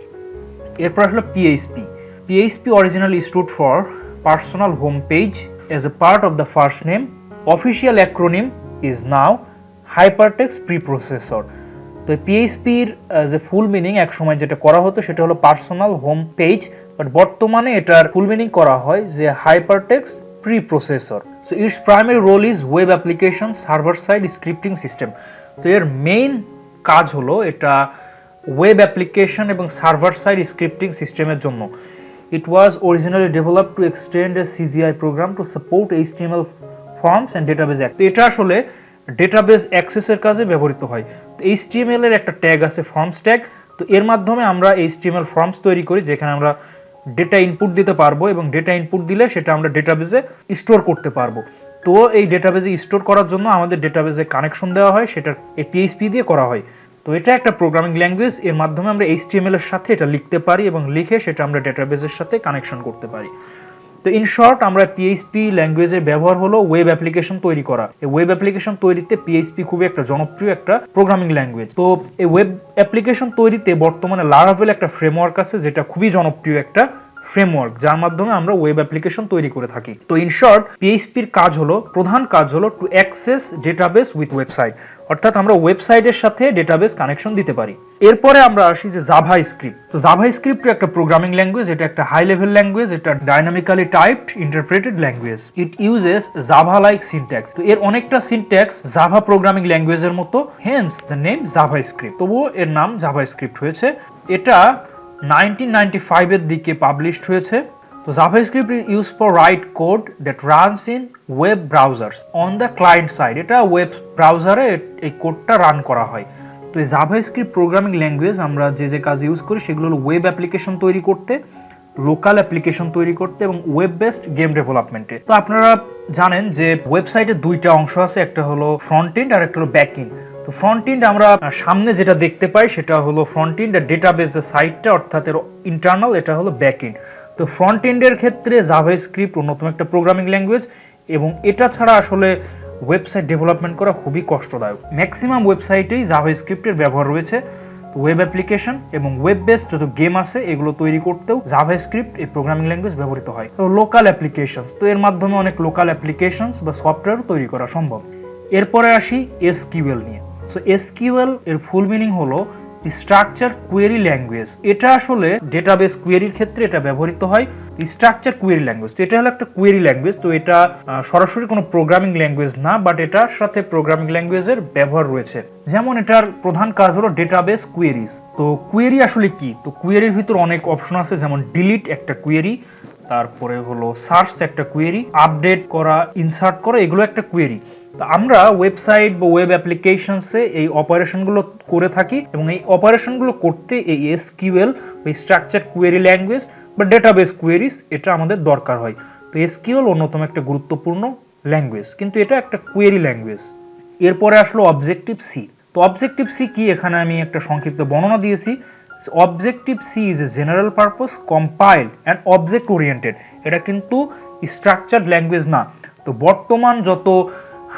[SPEAKER 1] এরপর আসলে PHP. PHP originally stood for personal home page as a part of the first name. Official acronym is now Hypertext Preprocessor. তো পিএইচপির যে ফুল মিনিং এক সময় যেটা করা হতো সেটা হলো পার্সোনাল হোম পেজ, বাট বর্তমানে এটার ফুল মিনিং করা হয় যে hypertext preprocessor. So it's primary role is web application server side scripting system. তো এর মেইন কাজ হলো এটা ওয়েব অ্যাপ্লিকেশন এবং সার্ভার সাইড স্ক্রিপ্টিং সিস্টেমের জন্য। It was originally developed to extend a CGI program to support HTML forms and database access. এটা আসলে ডেটাবেস অ্যাক্সেসের কাজে ব্যবহৃত হয়। তো HTML এর একটা ট্যাগ আছে ফর্মস ট্যাগ, তো এর মাধ্যমে আমরা HTML ফর্মস তৈরি করি যেখানে আমরা ডেটা ইনপুট দিতে পারবো এবং ডেটা ইনপুট দিলে সেটা আমরা ডেটাবেসে স্টোর করতে পারবো। তো এই ডেটাবেসে স্টোর করার জন্য আমাদের ডেটাবেসে কানেকশন দেওয়া হয়, সেটা এই PHP দিয়ে করা হয়। তো এটা একটা প্রোগ্রামিং ল্যাঙ্গুয়েজ, এর মাধ্যমে আমরা HTML এর সাথে এটা লিখতে পারি এবং লিখে সেটা আমরা ডেটাবেসের সাথে কানেকশন করতে পারি। তো ইন শর্ট আমরা পিএইচপি ল্যাঙ্গুয়েজের ব্যবহার হলো ওয়েব অ্যাপ্লিকেশন তৈরি করা। এই ওয়েব অ্যাপ্লিকেশন তৈরিতে পিএইচপি খুবই একটা জনপ্রিয় একটা প্রোগ্রামিং ল্যাঙ্গুয়েজ। তো এই ওয়েব অ্যাপ্লিকেশন তৈরিতে বর্তমানে লারাভেল একটা ফ্রেমওয়ার্ক আছে যেটা খুবই জনপ্রিয় একটা ফ্রেমওয়ার্ক, যার মাধ্যমে আমরা ওয়েব অ্যাপ্লিকেশন তৈরি করে থাকি। তো ইন শর্ট পিএইচপির কাজ হলো, প্রধান কাজ হলো to access database with website, অর্থাৎ আমরা ওয়েবসাইটের সাথে ডেটাবেস কানেকশন দিতে পারি। এরপরে আমরা আসি যে জাভা স্ক্রিপ্ট। তো জাভা স্ক্রিপ্ট একটা প্রোগ্রামিং ল্যাঙ্গুয়েজ, এটা একটা হাই লেভেল ল্যাঙ্গুয়েজ, এটা dynamically typed interpreted language. It uses Java like syntax. তো এর অনেকটা সিনট্যাক্স জাভা প্রোগ্রামিং ল্যাঙ্গুয়েজের মতো, hence the name Java script. তবুও এর নাম জাভা স্ক্রিপ্ট হয়েছে। এটা 1995 এর দিকে পাবলিশড হয়েছে। তো JavaScript is use for right code that runs in web browsers on the client side. এটা ওয়েব ব্রাউজারে এই কোডটা রান করা হয়। তো এই জাভাস্ক্রিপ্ট প্রোগ্রামিং ল্যাঙ্গুয়েজ আমরা যে যে কাজে ইউজ করি সেগুলো হলো ওয়েব অ্যাপ্লিকেশন তৈরি করতে, লোকাল অ্যাপ্লিকেশন তৈরি করতে এবং ওয়েব বেসড গেম ডেভেলপমেন্টে। তো আপনারা জানেন যে ওয়েবসাইটে দুইটা অংশ আছে, একটা হলো ফ্রন্ট এন্ড আর একটা হলো ব্যাক এন্ড। তো ফ্রন্ট এন্ড আমরা সামনে যেটা দেখতে পাই সেটা হলো ফ্রন্ট এন্ড, আর ডেটাবেস যে সাইটটা অর্থাৎ এর ইন্টারনাল, এটা হলো ব্যাক এন্ড। তো ফ্রন্ট এন্ডের ক্ষেত্রে জাভাস্ক্রিপ্ট অন্যতম একটা প্রোগ্রামিং ল্যাঙ্গুয়েজ এবং এটা ছাড়া আসলে ওয়েবসাইট ডেভেলপমেন্ট করা খুবই কষ্টদায়ক। ম্যাক্সিমাম ওয়েবসাইটেই জাভাস্ক্রিপ্টের ব্যবহার রয়েছে। তো ওয়েব অ্যাপ্লিকেশন এবং ওয়েব বেসড যত গেম আছে এগুলো তৈরি করতেও জাভাস্ক্রিপ্ট এই প্রোগ্রামিং ল্যাঙ্গুয়েজ ব্যবহৃত হয়। তো লোকাল অ্যাপ্লিকেশনস, তো এর মাধ্যমে অনেক লোকাল অ্যাপ্লিকেশনস বা সফটওয়্যার তৈরি করা সম্ভব। এরপরে আসি এসকিউএল নিয়ে। সো এসকিউএল এর ফুল মিনিং হলো স্ট্রাকচার কোয়েরি ল্যাঙ্গুয়েজ। এটা আসলে ডেটাবেস কোয়েরির ক্ষেত্রে এটা ব্যবহৃত হয়। স্ট্রাকচার কোয়েরি ল্যাঙ্গুয়েজ, তো এটা হলো একটা কোয়েরি ল্যাঙ্গুয়েজ। তো এটা সরাসরি কোনো প্রোগ্রামিং ল্যাঙ্গুয়েজ না, বাট এটার সাথে প্রোগ্রামিং ল্যাঙ্গুয়েজের ব্যবহার রয়েছে। যেমন এটার প্রধান কাজ হলো ডেটাবেস কোয়েরিজ। তো কোয়েরি আসলে কি? তো কোয়েরির ভিতর অনেক অপশন আছে, যেমন ডিলিট একটা কোয়েরি, তারপরে হলো সার্চ একটা কোয়েরি, আপডেট করা, ইনসার্ট করা, এগুলো একটা কোয়েরি। তো আমরা ওয়েবসাইট বা ওয়েব অ্যাপ্লিকেশনসে এই অপারেশনগুলো করে থাকি এবং এই অপারেশনগুলো করতে এই এসকিউএল বা স্ট্রাকচার কোয়েরি ল্যাঙ্গুয়েজ বা ডেটাবেস কোয়েরিজ এটা আমাদের দরকার হয়। তো এসকিউএল অন্যতম একটা গুরুত্বপূর্ণ ল্যাঙ্গুয়েজ, কিন্তু এটা একটা কোয়েরি ল্যাঙ্গুয়েজ। এরপরে আসলো অবজেক্টিভ সি। তো অবজেক্টিভ সি কি, এখানে আমি একটা সংক্ষিপ্ত বর্ণনা দিয়েছি। Objective C is a general purpose compile and object oriented. এটা কিন্তু স্ট্রাকচার্ড ল্যাঙ্গুয়েজ না। তো বর্তমান যত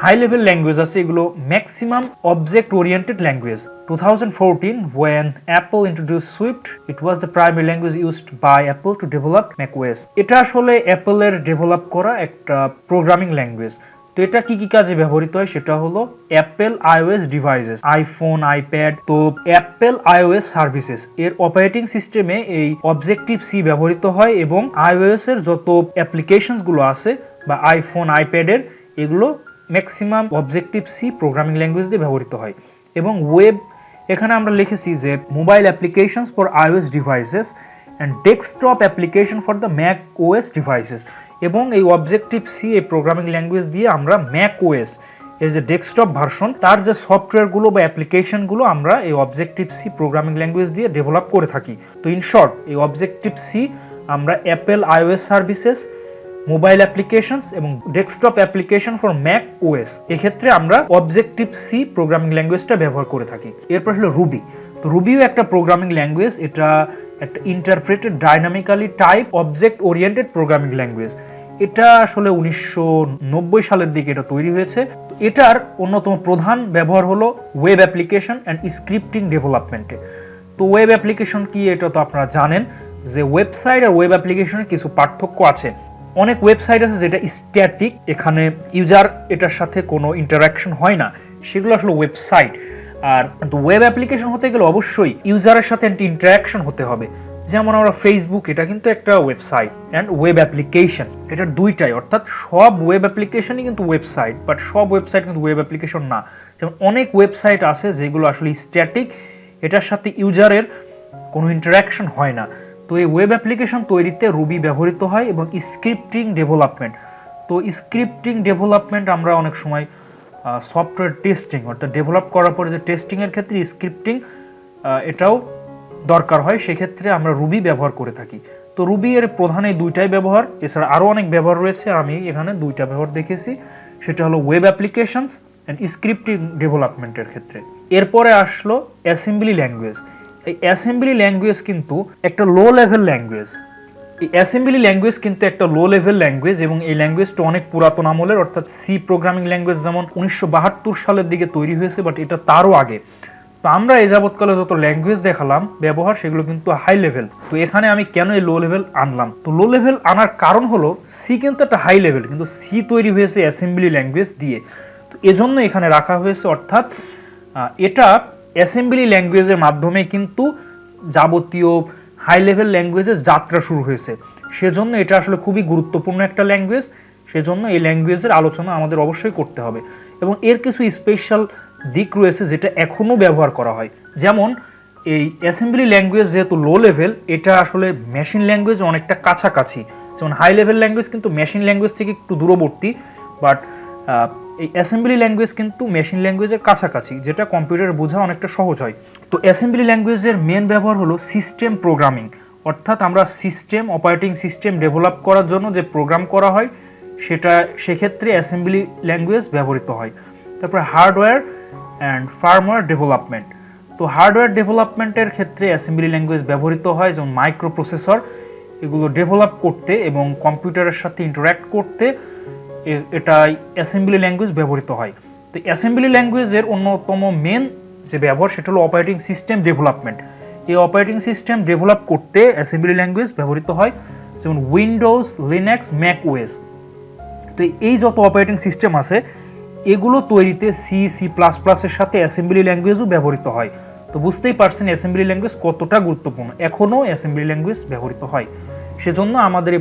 [SPEAKER 1] হাই লেভেল ল্যাঙ্গুয়েজ আছে এগুলো maximum object oriented language. 2014 when Apple introduced Swift, it was the primary language used by Apple to develop macOS. এটা আসলে অ্যাপলের ডেভেলপ করা একটা প্রোগ্রামিং ল্যাঙ্গুয়েজ। তো এটা কি কি কাজে ব্যবহৃত হয় সেটা হলো Apple iOS devices, iPhone, iPad, তো অ্যাপেল আইওএস সার্ভিসেস এর অপারেটিং সিস্টেমে এই অবজেক্টিভ সি ব্যবহৃত হয় এবং আইওএস এর যত অ্যাপ্লিকেশনস গুলো আছে বা আইফোন, আইপ্যাডের, এগুলো maximum objective C programming language দিয়ে ব্যবহৃত হয়। এবং ওয়েব, এখানে আমরা লিখেছি যে mobile applications for iOS devices and desktop application for the Mac OS devices. এবং এই অবজেক্টিভ সি এই প্রোগ্রামিং ল্যাঙ্গুয়েজ দিয়ে আমরা ম্যাক ওএস এর যে ডেস্কটপ ভার্সন তার যে সফটওয়্যারগুলো বা অ্যাপ্লিকেশনগুলো আমরা এই অবজেক্টিভ সি প্রোগ্রামিং ল্যাঙ্গুয়েজ দিয়ে ডেভেলপ করে থাকি। তো ইন শর্ট এই অবজেক্টিভ সি আমরা Apple iOS services, mobile applications এবং desktop application for Mac OS, এক্ষেত্রে আমরা অবজেক্টিভ সি প্রোগ্রামিং ল্যাঙ্গুয়েজটা ব্যবহার করে থাকি। এরপর হলো রুবি। তো রুবিও একটা প্রোগ্রামিং ল্যাঙ্গুয়েজ, এটা একটা interpreted dynamically type object oriented programming language. এটা আসলে 1990 সালের দিকে এটা তৈরি হয়েছে। এটার অন্যতম প্রধান ব্যবহার হলো ওয়েব অ্যাপ্লিকেশন অ্যান্ড স্ক্রিপ্টিং ডেভেলপমেন্টে। তো ওয়েব অ্যাপ্লিকেশন কি এটা তো আপনারা জানেন। যে ওয়েবসাইট আর ওয়েব অ্যাপ্লিকেশনের কিছু পার্থক্য আছে। অনেক ওয়েবসাইট আছে যেটা স্ট্যাটিক, এখানে ইউজার এটার সাথে কোনো ইন্টারাকশন হয় না, সেগুলো আসলে ওয়েবসাইট। আর ওয়েব অ্যাপ্লিকেশন হতে গেলে অবশ্যই ইউজারের সাথে একটা ইন্টারাকশন হতে হবে। যেমন আমরা ফেসবুক, এটা কিন্তু একটা ওয়েবসাইট অ্যান্ড ওয়েব অ্যাপ্লিকেশন, এটা দুইটাই, অর্থাৎ সব ওয়েব অ্যাপ্লিকেশনই কিন্তু ওয়েবসাইট, বাট সব ওয়েবসাইট কিন্তু ওয়েব অ্যাপ্লিকেশন না। যেমন অনেক ওয়েবসাইট আছে যেগুলো আসলে স্ট্যাটিক, এটার সাথে ইউজারের কোনো ইন্টারাকশন হয় না। তো এই ওয়েব অ্যাপ্লিকেশন তৈরিতে রুবি ব্যবহৃত হয় এবং স্ক্রিপ্টিং ডেভেলপমেন্ট। তো স্ক্রিপ্টিং ডেভেলপমেন্ট আমরা অনেক সময় সফটওয়্যার টেস্টিং, অর্থাৎ ডেভেলপ করার পরে যে টেস্টিংয়ের ক্ষেত্রে স্ক্রিপ্টিং এটাও দরকার হয়, সেক্ষেত্রে আমরা রুবি ব্যবহার করে থাকি। তো রুবি এর প্রধান এই দুইটাই ব্যবহার, এছাড়া আরও অনেক ব্যবহার রয়েছে, আমি এখানে দুইটা ব্যবহার দেখেছি, সেটা হলো ওয়েব অ্যাপ্লিকেশনস অ্যান্ড স্ক্রিপ্টিং ডেভেলপমেন্টের ক্ষেত্রে। এরপরে আসলো অ্যাসেম্বলি ল্যাঙ্গুয়েজ। এই অ্যাসেম্বলি ল্যাঙ্গুয়েজ কিন্তু একটা লো লেভেল ল্যাঙ্গুয়েজ। এই অ্যাসেম্বলি ল্যাঙ্গুয়েজ কিন্তু একটা লো লেভেল ল্যাঙ্গুয়েজ এবং এই ল্যাঙ্গুয়েজটা অনেক পুরাতন আমলের, অর্থাৎ সি প্রোগ্রামিং ল্যাঙ্গুয়েজ যেমন 1972 সালের দিকে তৈরি হয়েছে, বাট এটা তারও আগে। তো আমরা এই যাবৎকালে যত ল্যাঙ্গুয়েজ দেখালাম ব্যবহার, সেগুলো কিন্তু হাই লেভেল। তো এখানে আমি কেন এই লো লেভেল আনলাম? তো লো লেভেল আনার কারণ হলো সি কিন্তু একটা হাই লেভেল, কিন্তু সি তৈরি হয়েছে অ্যাসেম্বলি ল্যাঙ্গুয়েজ দিয়ে, তো এজন্য এখানে রাখা হয়েছে। অর্থাৎ এটা অ্যাসেম্বলি ল্যাঙ্গুয়েজের মাধ্যমে কিন্তু যাবতীয় হাই লেভেল ল্যাঙ্গুয়েজের যাত্রা শুরু হয়েছে, সেজন্য এটা আসলে খুবই গুরুত্বপূর্ণ একটা ল্যাঙ্গুয়েজ, সেজন্য এই ল্যাঙ্গুয়েজের আলোচনা আমাদের অবশ্যই করতে হবে। এবং এর কিছু স্পেশাল দিক রয়েছে যেটা এখনও ব্যবহার করা হয়। যেমন এই অ্যাসেম্বলি ল্যাঙ্গুয়েজ যেহেতু লো লেভেল, এটা আসলে মেশিন ল্যাঙ্গুয়েজ অনেকটা কাছাকাছি। যেমন হাই লেভেল ল্যাঙ্গুয়েজ কিন্তু মেশিন ল্যাঙ্গুয়েজ থেকে একটু দূরবর্তী, বাট এই অ্যাসেম্বলি ল্যাঙ্গুয়েজ কিন্তু মেশিন ল্যাঙ্গুয়েজের কাছাকাছি, যেটা কম্পিউটারে বোঝা অনেকটা সহজ হয়। তো অ্যাসেম্বলি ল্যাঙ্গুয়েজের মেন ব্যবহার হলো সিস্টেম প্রোগ্রামিং, অর্থাৎ আমরা সিস্টেম, অপারেটিং সিস্টেম ডেভেলপ করার জন্য যে প্রোগ্রাম করা হয় সেক্ষেত্রে অ্যাসেম্বলি ল্যাঙ্গুয়েজ ব্যবহৃত হয়। তারপরে হার্ডওয়্যার অ্যান্ড ফার্মওয়্যার ডেভেলপমেন্ট। তো হার্ডওয়্যার ডেভেলপমেন্টের ক্ষেত্রে অ্যাসেম্বলি ল্যাঙ্গুয়েজ ব্যবহৃত হয়, যেমন মাইক্রো প্রসেসর, এগুলো ডেভেলপ করতে এবং কম্পিউটারের সাথে ইন্টারাক্ট করতে এটা অ্যাসেম্বলি ল্যাঙ্গুয়েজ ব্যবহৃত হয়। তো অ্যাসেম্বলি ল্যাঙ্গুয়েজের অন্যতম মেন যে ব্যবহার, সেটা হলো অপারেটিং সিস্টেম ডেভেলপমেন্ট। এই অপারেটিং সিস্টেম ডেভেলপ করতে অ্যাসেম্বলি ল্যাঙ্গুয়েজ ব্যবহৃত হয়, যেমন উইন্ডোজ, লিনাক্স, ম্যাক ওএস। তো এই যত অপারেটিং সিস্টেম আছে এগুলো তৈরিতে সি, সি প্লাস প্লাসের সাথে অ্যাসেম্বলি ল্যাঙ্গুয়েজও ব্যবহৃত হয়। তো বুঝতেই পারছেন অ্যাসেম্বলি ল্যাঙ্গুয়েজ কতটা গুরুত্বপূর্ণ, এখনও অ্যাসেম্বলি ল্যাঙ্গুয়েজ ব্যবহৃত হয়, সেজন্য আমাদের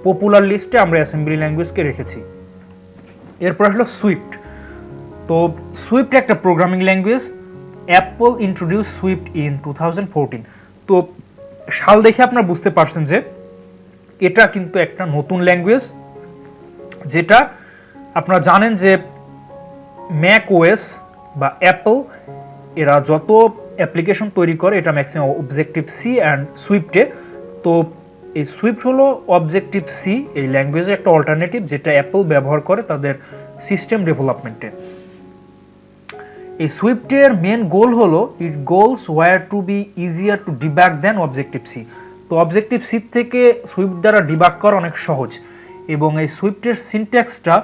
[SPEAKER 1] পপুলার লিস্টে আমরা অ্যাসেম্বলি ল্যাঙ্গুয়েজকে রেখেছি। এরপর আসলো সুইফট। তো সুইফট একটা programming language. Apple introduce Swift in 2014। তো সাল দেখে আপনারা বুঝতে পারছেন যে এটা কিন্তু একটা নতুন ল্যাঙ্গুয়েজ, যেটা আপনারা জানেন যে ম্যাক ওএস বা অ্যাপল এরা যত অ্যাপ্লিকেশন তৈরি করে এটা ম্যাক্সিমাম অবজেক্টিভ সি অ্যান্ড সুইফটে। তো এই সুইফট হলো অবজেক্টিভ সি এই ল্যাঙ্গুয়েজের একটা অল্টারনেটিভ, যেটা অ্যাপল ব্যবহার করে তাদের সিস্টেম ডেভেলপমেন্টে। এই সুইফটের মেন গোল হলো it goals were to be easier to debug than objective C. তো অবজেক্টিভ সি থেকে সুইফট দ্বারা ডিবাগ করা অনেক সহজ, এবং এই সুইফটের সিনট্যাক্সটা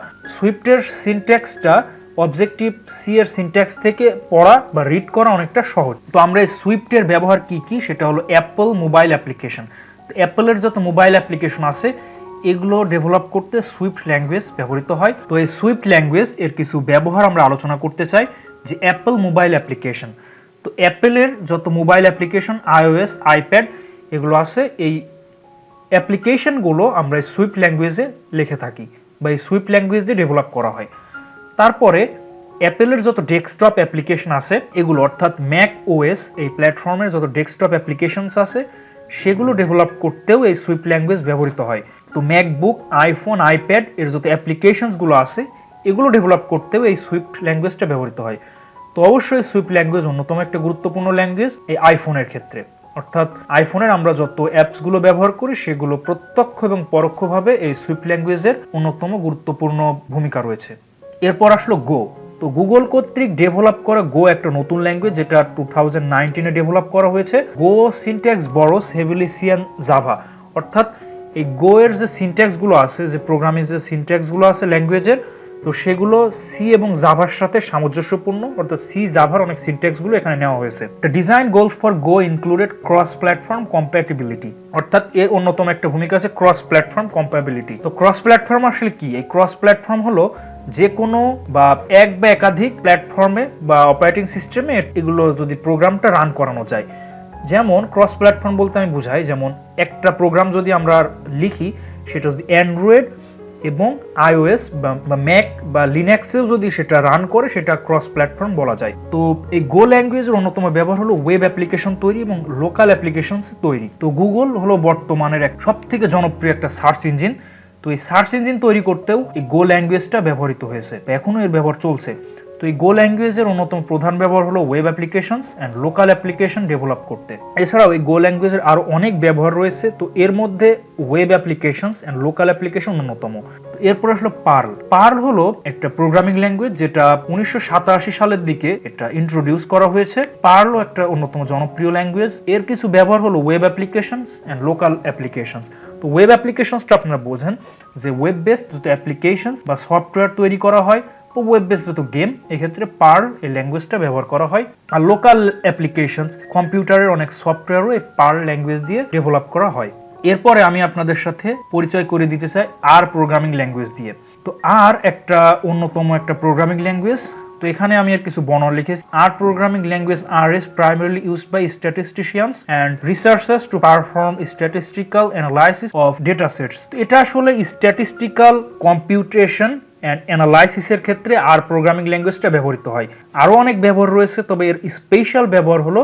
[SPEAKER 1] অবজেক্টিভ সি এর সিনট্যাক্স থেকে পড়া বা রিড করা অনেকটা সহজ। তো আমরা এই সুইফটের ব্যবহার কি সেটা হলো অ্যাপল মোবাইল অ্যাপ্লিকেশন। তো অ্যাপলের যত মোবাইল অ্যাপ্লিকেশন আছে এগুলো ডেভেলপ করতে সুইফট ল্যাঙ্গুয়েজ ব্যবহৃত হয়। তো এই সুইফট ল্যাঙ্গুয়েজ এর কিছু ব্যবহার আমরা আলোচনা করতে চাই, যে অ্যাপল মোবাইল অ্যাপ্লিকেশন। তো অ্যাপেলের যত মোবাইল অ্যাপ্লিকেশন, আইওএস, আইপ্যাড এগুলো আছে, এই অ্যাপ্লিকেশনগুলো আমরা সুইফট ল্যাঙ্গুয়েজে লিখে থাকি বা এই সুইফট ল্যাঙ্গুয়েজ দিয়ে ডেভেলপ করা হয়। তারপরে অ্যাপেলের যত ডেস্কটপ অ্যাপ্লিকেশন আছে এগুলো, অর্থাৎ ম্যাক ওএস এই প্ল্যাটফর্মের যত ডেস্কটপ অ্যাপ্লিকেশনস আছে সেগুলো ডেভেলপ করতেও এই সুইফট ল্যাঙ্গুয়েজ ব্যবহৃত হয়। তো ম্যাকবুক, আইফোন, আইপ্যাড এর যত অ্যাপ্লিকেশনসগুলো আছে এগুলো ডেভেলপ করতেও এই সুইফট ল্যাঙ্গুয়েজটা ব্যবহৃত হয়। তো অবশ্যই সুইফট ল্যাঙ্গুয়েজ অন্যতম একটা গুরুত্বপূর্ণ ল্যাঙ্গুয়েজ এই আইফোনের ক্ষেত্রে, অর্থাৎ আইফোনের আমরা যত অ্যাপসগুলো ব্যবহার করি সেগুলো প্রত্যক্ষ এবং পরোক্ষভাবে এই সুইফট ল্যাঙ্গুয়েজের অন্যতম গুরুত্বপূর্ণ ভূমিকা রয়েছে। এরপর আসলো গো। তো গুগল কর্তৃক ডেভেলপ করা গো একটা নতুন ল্যাঙ্গুয়েজ, যেটা 2019-এ ডেভেলপ করা হয়েছে। Go syntax borrows heavily C and Java, অর্থাৎ এই গো এর যে সিনট্যাক্সগুলো আছে, যে প্রোগ্রামিং যে সিনট্যাক্সগুলো আছে ল্যাঙ্গুয়েজের, তো সেগুলো সি এবং জাভার সাথে সামঞ্জস্যপূর্ণ, অর্থাৎ সি জাভার অনেক সিনট্যাক্সগুলো এখানে নেওয়া হয়েছে। The design goals for go included cross platform compatibility, অর্থাৎ এর অন্যতম একটা ভূমিকা আছে ক্রস প্ল্যাটফর্ম কম্প্যাটিবিলিটি। তো ক্রস প্ল্যাটফর্ম আসলে কি? এই ক্রস প্ল্যাটফর্ম হলো যে কোনো বা এক বা একাধিক প্ল্যাটফর্মে বা অপারেটিং সিস্টেমে এগুলো যদি প্রোগ্রামটা রান করানো যায়। যেমন ক্রস প্ল্যাটফর্ম বলতে আমি বুঝাই, যেমন একটা প্রোগ্রাম যদি আমরা লিখি সেটা যদি অ্যান্ড্রয়েড এবং আইওএস বা ম্যাক বা লিনাক্সেও যদি সেটা রান করে সেটা ক্রস প্ল্যাটফর্ম বলা যায়। তো এই গো ল্যাঙ্গুয়েজের অন্যতম ব্যবহার হলো ওয়েব অ্যাপ্লিকেশন তৈরি এবং লোকাল অ্যাপ্লিকেশন তৈরি। তো গুগল হলো বর্তমানের এক সব থেকে জনপ্রিয় একটা সার্চ ইঞ্জিন। তো এই সার্চ ইঞ্জিন তৈরি করতেও এই গো ল্যাঙ্গুয়েজটা ব্যবহৃত হয়েছে, এখনো এর ব্যবহার চলছে। তো এই গো ল্যাঙ্গুয়েজের অন্যতম প্রধান ব্যবহার হলো web applications and local application develop করতে। এছাড়াও এই গো ল্যাঙ্গুয়েজের আরও অনেক ব্যবহার রয়েছে, তো এর মধ্যে web applications and local application অন্যতম। এরপর আসলে পার্ল। পার্ল হলো একটা প্রোগ্রামিং ল্যাঙ্গুয়েজ যেটা 1987 সালের দিকে এটা ইন্ট্রোডিউস করা হয়েছে। পার্লও একটা অন্যতম জনপ্রিয় ল্যাঙ্গুয়েজ। এর কিছু ব্যবহার হলো web applications and local applications. তো ওয়েব অ্যাপ্লিকেশনসটা আপনারা বোঝেন যে ওয়েব বেসড যত অ্যাপ্লিকেশনস বা সফটওয়্যার তৈরি করা হয়, ওয়েব বেস যত গেম, এক্ষেত্রে পার্ল এই ল্যাঙ্গুয়েজটা ব্যবহার করা হয়। আর লোকাল অ্যাপ্লিকেশনস কম্পিউটারের অনেক সফটওয়্যারও এই পার্ল ল্যাঙ্গুয়েজ দিয়ে ডেভেলপ করা হয়। এরপরে আমি আপনাদের সাথে পরিচয় করে দিতে চাই আর প্রোগ্রামিং ল্যাঙ্গুয়েজ দিয়ে। তো আর একটা অন্যতম একটা প্রোগ্রামিং ল্যাঙ্গুয়েজ। তো এখানে আমি এর কিছু বর্ণনা লিখেছি। R programming language R is primarily used by statisticians and researchers to perform statistical analysis of data sets. এটা আসলে স্ট্যাটিস্টিক্যাল কম্পিউটেশন অ্যান্ড অ্যানালাইসিসের ক্ষেত্রে আর প্রোগ্রামিং ল্যাঙ্গুয়েজটা ব্যবহৃত হয়। আরও অনেক ব্যবহার রয়েছে, তবে এর স্পেশাল ব্যবহার হলো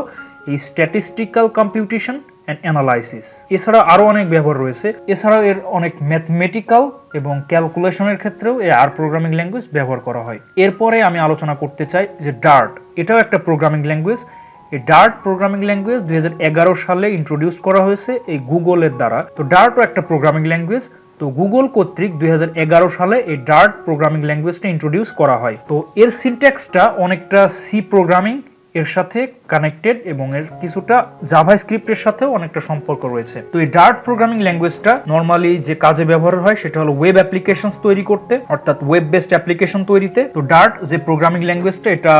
[SPEAKER 1] এই স্ট্যাটিস্টিক্যাল কম্পিউটেশন অ্যান্ড অ্যানালাইসিস। এছাড়াও আরও অনেক ব্যবহার রয়েছে। এছাড়াও এর অনেক ম্যাথমেটিক্যাল এবং ক্যালকুলেশনের ক্ষেত্রেও এই আর প্রোগ্রামিং ল্যাঙ্গুয়েজ ব্যবহার করা হয়। এরপরে আমি আলোচনা করতে চাই যে ডার্ট। এটাও একটা প্রোগ্রামিং ল্যাঙ্গুয়েজ। এই ডার্ট প্রোগ্রামিং ল্যাঙ্গুয়েজ 2011 সালে ইন্ট্রোডিউস করা হয়েছে এই গুগলের দ্বারা। তো ডার্টও একটা প্রোগ্রামিং ল্যাঙ্গুয়েজ। তো গুগল কর্তৃক 2011 সালে এই ডার্ট প্রোগ্রামিং ল্যাঙ্গুয়েজটা ইন্ট্রোডিউস করা হয়। তো এর সিনট্যাক্সটা অনেকটা সি প্রোগ্রামিং এর সাথে কানেক্টেড এবং এর কিছুটা জাভা স্ক্রিপ্টের সাথেও অনেকটা সম্পর্ক রয়েছে। তো এই ডার্ট প্রোগ্রামিং ল্যাঙ্গুয়েজটা নর্মালি যে কাজে ব্যবহার হয় সেটা হলো ওয়েব অ্যাপ্লিকেশনস তৈরি করতে, অর্থাৎ ওয়েব বেসড অ্যাপ্লিকেশন তৈরিতে। তো ডার্ট যে প্রোগ্রামিং ল্যাঙ্গুয়েজটা এটা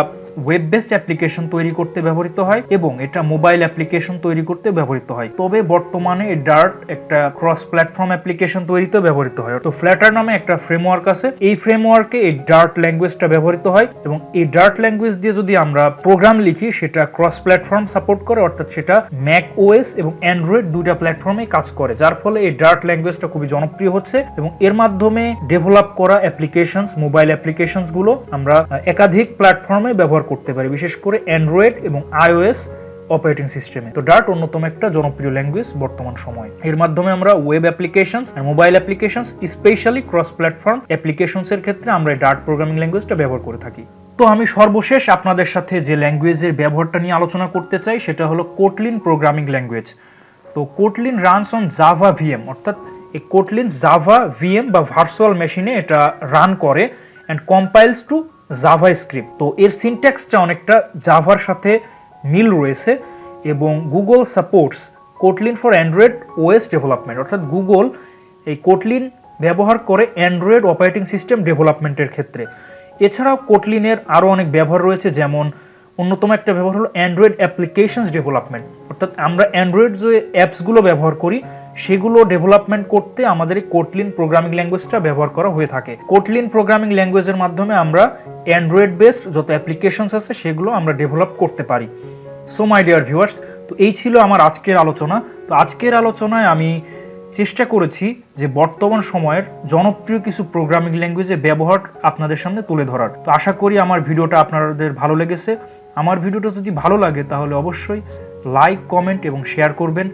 [SPEAKER 1] ওয়েব বেসড অ্যাপ্লিকেশন তৈরি করতে ব্যবহৃত হয় এবং এটা মোবাইল অ্যাপ্লিকেশন তৈরি করতে ব্যবহৃত হয়। তবে বর্তমানে এই ডার্ট একটা ক্রস প্ল্যাটফর্ম অ্যাপ্লিকেশন তৈরিতে ব্যবহৃত হয়। তো ফ্ল্যাটার নামে একটা ফ্রেমওয়ার্ক আছে, এই ফ্রেমওয়ার্কে এই ডার্ট ল্যাঙ্গুয়েজটা ব্যবহৃত হয় এবং এই ডার্ট ল্যাঙ্গুয়েজ দিয়ে যদি আমরা প্রোগ্রাম লিখি সেটা ক্রস প্ল্যাটফর্ম সাপোর্ট করে, অর্থাৎ সেটা ম্যাক ওএস এবং অ্যান্ড্রয়েড দুইটা প্ল্যাটফর্মে কাজ করে, যার ফলে এই ডার্ট ল্যাঙ্গুয়েজটা খুবই জনপ্রিয় হচ্ছে এবং এর মাধ্যমে ডেভেলপ করা অ্যাপ্লিকেশনস, মোবাইল অ্যাপ্লিকেশনস গুলো আমরা একাধিক প্ল্যাটফর্মে ব্যবহার করতে পারি, বিশেষ করে অ্যান্ড্রয়েড এবং আইওএস অপারেটিং সিস্টেমে। তো ডার্ট অন্যতম একটা জনপ্রিয় ল্যাঙ্গুয়েজ বর্তমান সময়। এর মাধ্যমে আমরা ওয়েব অ্যাপ্লিকেশনস আর mobile applications, specially cross platform applications এর ক্ষেত্রে আমরা ডার্ট প্রোগ্রামিং ল্যাঙ্গুয়েজটা ব্যবহার করে থাকি। তো আমি সর্বশেষ আপনাদের সাথে যে ল্যাঙ্গুয়েজের ব্যবহারটা নিয়ে আলোচনা করতে চাই সেটা হলো কোটলিন প্রোগ্রামিং ল্যাঙ্গুয়েজ। তো Kotlin runs on Java VM, অর্থাৎ এই কোটলিন জাভা ভিএম বা ভার্চুয়াল মেশিনে এটা রান করে অ্যান্ড কম্পাইলস টু জাভা স্ক্রিপ্ট। তো এর সিনট্যাক্সটা অনেকটা জাভার সাথে মিল রয়েছে এবং Google supports Kotlin for Android OS development, অর্থাৎ গুগল এই কোটলিন ব্যবহার করে অ্যান্ড্রয়েড অপারেটিং সিস্টেম ডেভেলপমেন্টের ক্ষেত্রে। এছাড়াও কোটলিনের আরও অনেক ব্যবহার রয়েছে, যেমন অন্যতম একটা ব্যবহার হলো অ্যান্ড্রয়েড অ্যাপ্লিকেশনস ডেভেলপমেন্ট, অর্থাৎ আমরা অ্যান্ড্রয়েড যে অ্যাপসগুলো ব্যবহার করি সেগুলো ডেভেলপমেন্ট করতে আমাদের এই কোটলিন প্রোগ্রামিং ল্যাঙ্গুয়েজটা ব্যবহার করা হয়ে থাকে। কোটলিন প্রোগ্রামিং ল্যাঙ্গুয়েজের মাধ্যমে আমরা অ্যান্ড্রয়েড বেসড যত অ্যাপ্লিকেশনস আছে সেগুলো আমরা ডেভেলপ করতে পারি। সো মাই ডিয়ার ভিউয়ার্স, তো এই ছিল আমার আজকের আলোচনা। তো আজকের আলোচনায় আমি চেষ্টা করেছি যে বর্তমান সময়ের জনপ্রিয় কিছু প্রোগ্রামিং ল্যাঙ্গুয়েজের ব্যবহার আপনাদের সামনে তুলে ধরার। তো আশা করি আমার ভিডিওটা আপনাদের ভালো লেগেছে। আমার ভিডিওটা যদি ভালো লাগে তাহলে অবশ্যই লাইক, কমেন্ট এবং শেয়ার করবেন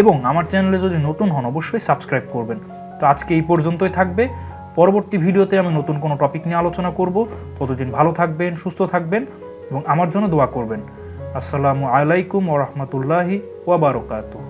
[SPEAKER 1] এবং আমার চ্যানেলে যদি নতুন হন অবশ্যই সাবস্ক্রাইব করবেন। তো আজকে এই পর্যন্তই থাকবে। পরবর্তী ভিডিওতে আমি নতুন কোনো টপিক নিয়ে আলোচনা করব। ততদিন ভালো থাকবেন, সুস্থ থাকবেন এবং আমার জন্য দোয়া করবেন। আসসালামু আলাইকুম ওয়া রাহমাতুল্লাহি ওয়া বারাকাতুহু।